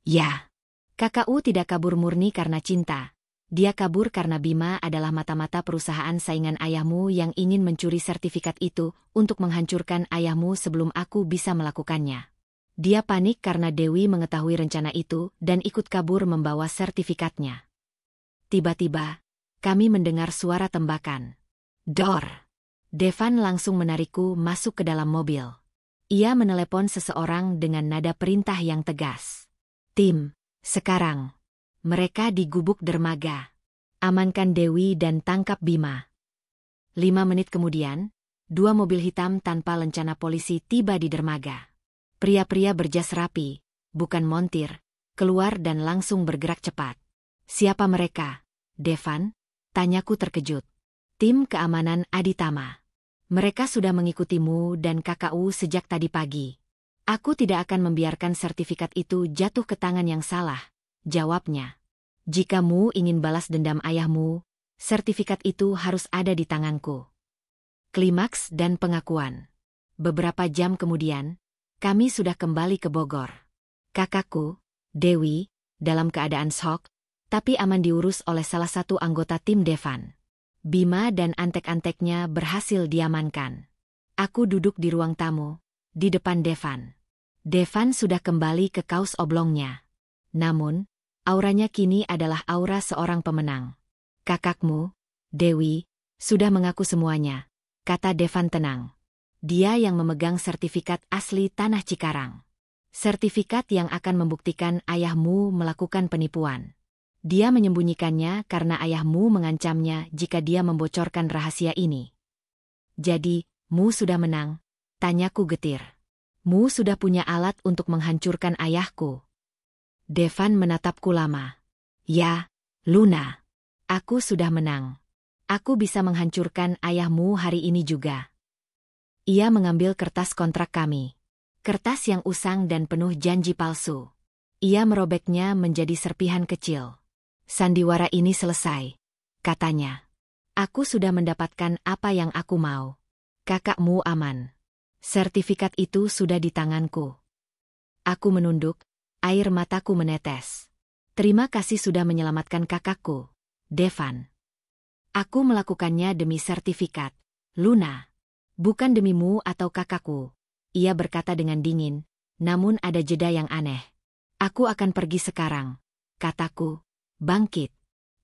Ya. KKU tidak kabur murni karena cinta. Dia kabur karena Bima adalah mata-mata perusahaan saingan ayahmu yang ingin mencuri sertifikat itu untuk menghancurkan ayahmu sebelum aku bisa melakukannya. Dia panik karena Dewi mengetahui rencana itu dan ikut kabur membawa sertifikatnya. Tiba-tiba, kami mendengar suara tembakan. Dor! Devan langsung menarikku masuk ke dalam mobil. Ia menelepon seseorang dengan nada perintah yang tegas. Tim, sekarang. Mereka di gubuk dermaga. Amankan Dewi dan tangkap Bima. 5 menit kemudian, 2 mobil hitam tanpa lencana polisi tiba di dermaga. Pria-pria berjas rapi, bukan montir, keluar dan langsung bergerak cepat. Siapa mereka? Devan? Tanyaku terkejut. Tim keamanan Aditama. Mereka sudah mengikutimu dan KKU sejak tadi pagi. Aku tidak akan membiarkan sertifikat itu jatuh ke tangan yang salah, jawabnya. Jika Mu ingin balas dendam ayahmu, sertifikat itu harus ada di tanganku. Klimaks dan pengakuan. Beberapa jam kemudian, kami sudah kembali ke Bogor. Kakakku, Dewi, dalam keadaan shock, tapi aman diurus oleh salah satu anggota tim Devan. Bima dan antek-anteknya berhasil diamankan. Aku duduk di ruang tamu, di depan Devan. Devan sudah kembali ke kaos oblongnya. Namun, auranya kini adalah aura seorang pemenang. Kakakmu, Dewi, sudah mengaku semuanya, kata Devan tenang. Dia yang memegang sertifikat asli tanah Cikarang. Sertifikat yang akan membuktikan ayahmu melakukan penipuan. Dia menyembunyikannya karena ayahmu mengancamnya jika dia membocorkan rahasia ini. Jadi, Mu sudah menang? Tanyaku getir. Mu sudah punya alat untuk menghancurkan ayahku. Devan menatapku lama. Ya, Luna. Aku sudah menang. Aku bisa menghancurkan ayahmu hari ini juga. Ia mengambil kertas kontrak kami. Kertas yang usang dan penuh janji palsu. Ia merobeknya menjadi serpihan kecil. Sandiwara ini selesai, katanya. Aku sudah mendapatkan apa yang aku mau. Kakakmu aman. Sertifikat itu sudah di tanganku. Aku menunduk, air mataku menetes. Terima kasih sudah menyelamatkan kakakku, Devan. Aku melakukannya demi sertifikat, Luna. Bukan demimu atau kakakku. Ia berkata dengan dingin, namun ada jeda yang aneh. Aku akan pergi sekarang, kataku. Bangkit.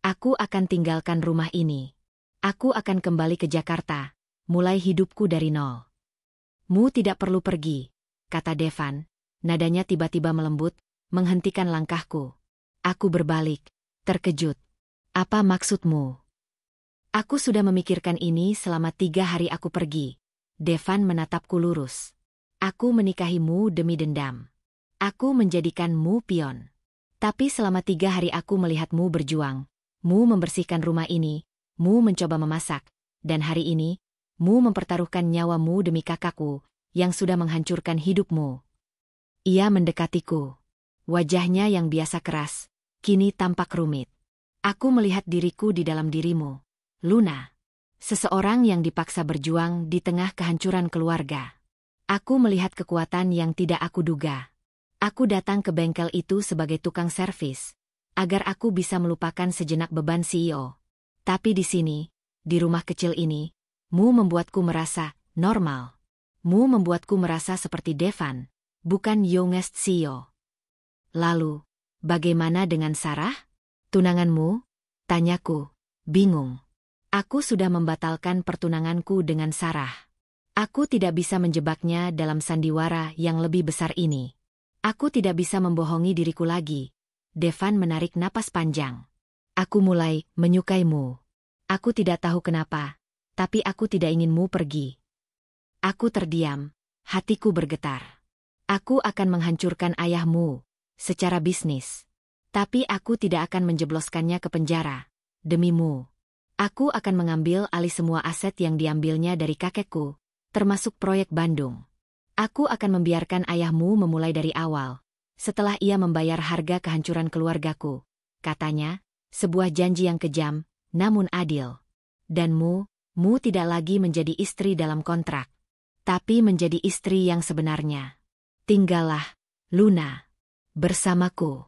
Aku akan tinggalkan rumah ini. Aku akan kembali ke Jakarta, mulai hidupku dari nol. Mu tidak perlu pergi, kata Devan. Nadanya tiba-tiba melembut, menghentikan langkahku. Aku berbalik, terkejut. Apa maksudmu? Aku sudah memikirkan ini selama 3 hari aku pergi. Devan menatapku lurus. Aku menikahimu demi dendam. Aku menjadikanmu pion. Tapi selama 3 hari aku melihatmu berjuang. Mu membersihkan rumah ini, Mu mencoba memasak, dan hari ini, Mu mempertaruhkan nyawamu demi kakakku, yang sudah menghancurkan hidupmu. Ia mendekatiku. Wajahnya yang biasa keras, kini tampak rumit. Aku melihat diriku di dalam dirimu, Luna. Seseorang yang dipaksa berjuang di tengah kehancuran keluarga. Aku melihat kekuatan yang tidak aku duga. Aku datang ke bengkel itu sebagai tukang servis, agar aku bisa melupakan sejenak beban CEO. Tapi di sini, di rumah kecil ini, Mu membuatku merasa normal. Mu membuatku merasa seperti Devan, bukan youngest CEO. Lalu, bagaimana dengan Sarah? Tunanganmu? Tanyaku, bingung. Aku sudah membatalkan pertunanganku dengan Sarah. Aku tidak bisa menjebaknya dalam sandiwara yang lebih besar ini. Aku tidak bisa membohongi diriku lagi. Devan menarik napas panjang. Aku mulai menyukaimu. Aku tidak tahu kenapa, tapi aku tidak ingin Mu pergi. Aku terdiam, hatiku bergetar. Aku akan menghancurkan ayahmu secara bisnis. Tapi aku tidak akan menjebloskannya ke penjara. Demi Mu. Aku akan mengambil alih semua aset yang diambilnya dari kakekku, termasuk proyek Bandung. Aku akan membiarkan ayahmu memulai dari awal, setelah ia membayar harga kehancuran keluargaku. Katanya, sebuah janji yang kejam, namun adil. Dan Mu tidak lagi menjadi istri dalam kontrak, tapi menjadi istri yang sebenarnya. Tinggallah, Luna, bersamaku.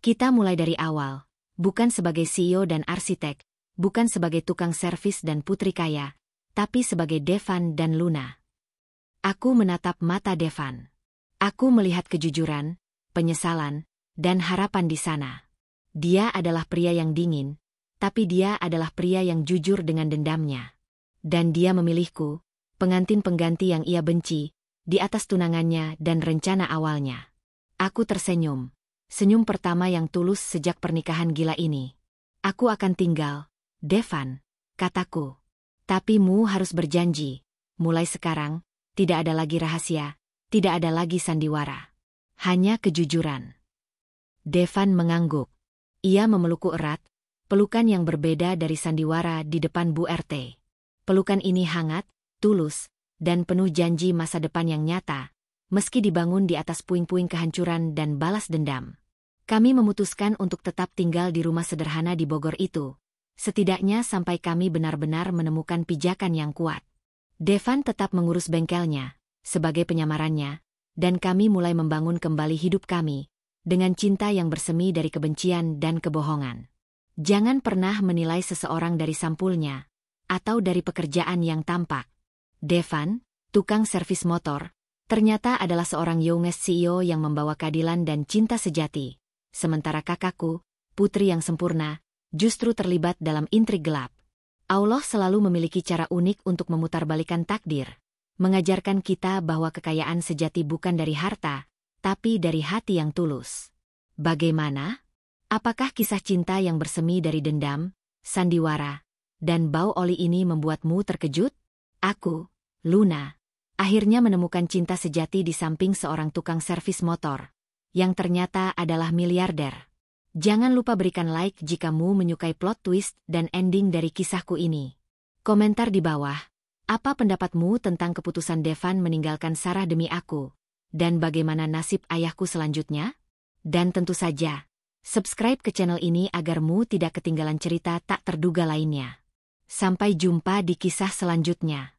Kita mulai dari awal, bukan sebagai CEO dan arsitek, bukan sebagai tukang servis dan putri kaya, tapi sebagai Devan dan Luna. Aku menatap mata Devan. Aku melihat kejujuran, penyesalan, dan harapan di sana. Dia adalah pria yang dingin, tapi dia adalah pria yang jujur dengan dendamnya. Dan dia memilihku, pengantin pengganti yang ia benci, di atas tunangannya dan rencana awalnya. Aku tersenyum. Senyum pertama yang tulus sejak pernikahan gila ini. Aku akan tinggal, Devan, kataku. Tapi Mu harus berjanji, mulai sekarang, tidak ada lagi rahasia, tidak ada lagi sandiwara. Hanya kejujuran. Devan mengangguk. Ia memelukku erat, pelukan yang berbeda dari sandiwara di depan Bu RT. Pelukan ini hangat, tulus, dan penuh janji masa depan yang nyata, meski dibangun di atas puing-puing kehancuran dan balas dendam. Kami memutuskan untuk tetap tinggal di rumah sederhana di Bogor itu, setidaknya sampai kami benar-benar menemukan pijakan yang kuat. Devan tetap mengurus bengkelnya, sebagai penyamarannya, dan kami mulai membangun kembali hidup kami, dengan cinta yang bersemi dari kebencian dan kebohongan. Jangan pernah menilai seseorang dari sampulnya, atau dari pekerjaan yang tampak. Devan, tukang servis motor, ternyata adalah seorang youngest CEO yang membawa keadilan dan cinta sejati. Sementara kakakku, putri yang sempurna, justru terlibat dalam intrik gelap. Allah selalu memiliki cara unik untuk memutarbalikkan takdir, mengajarkan kita bahwa kekayaan sejati bukan dari harta, tapi dari hati yang tulus. Bagaimana? Apakah kisah cinta yang bersemi dari dendam, sandiwara, dan bau oli ini membuatmu terkejut? Aku, Luna, akhirnya menemukan cinta sejati di samping seorang tukang servis motor, yang ternyata adalah miliarder. Jangan lupa berikan like jika Mu menyukai plot twist dan ending dari kisahku ini. Komentar di bawah, apa pendapatmu tentang keputusan Devan meninggalkan Sarah demi aku? Dan bagaimana nasib ayahku selanjutnya? Dan tentu saja, subscribe ke channel ini agar Mu tidak ketinggalan cerita tak terduga lainnya. Sampai jumpa di kisah selanjutnya.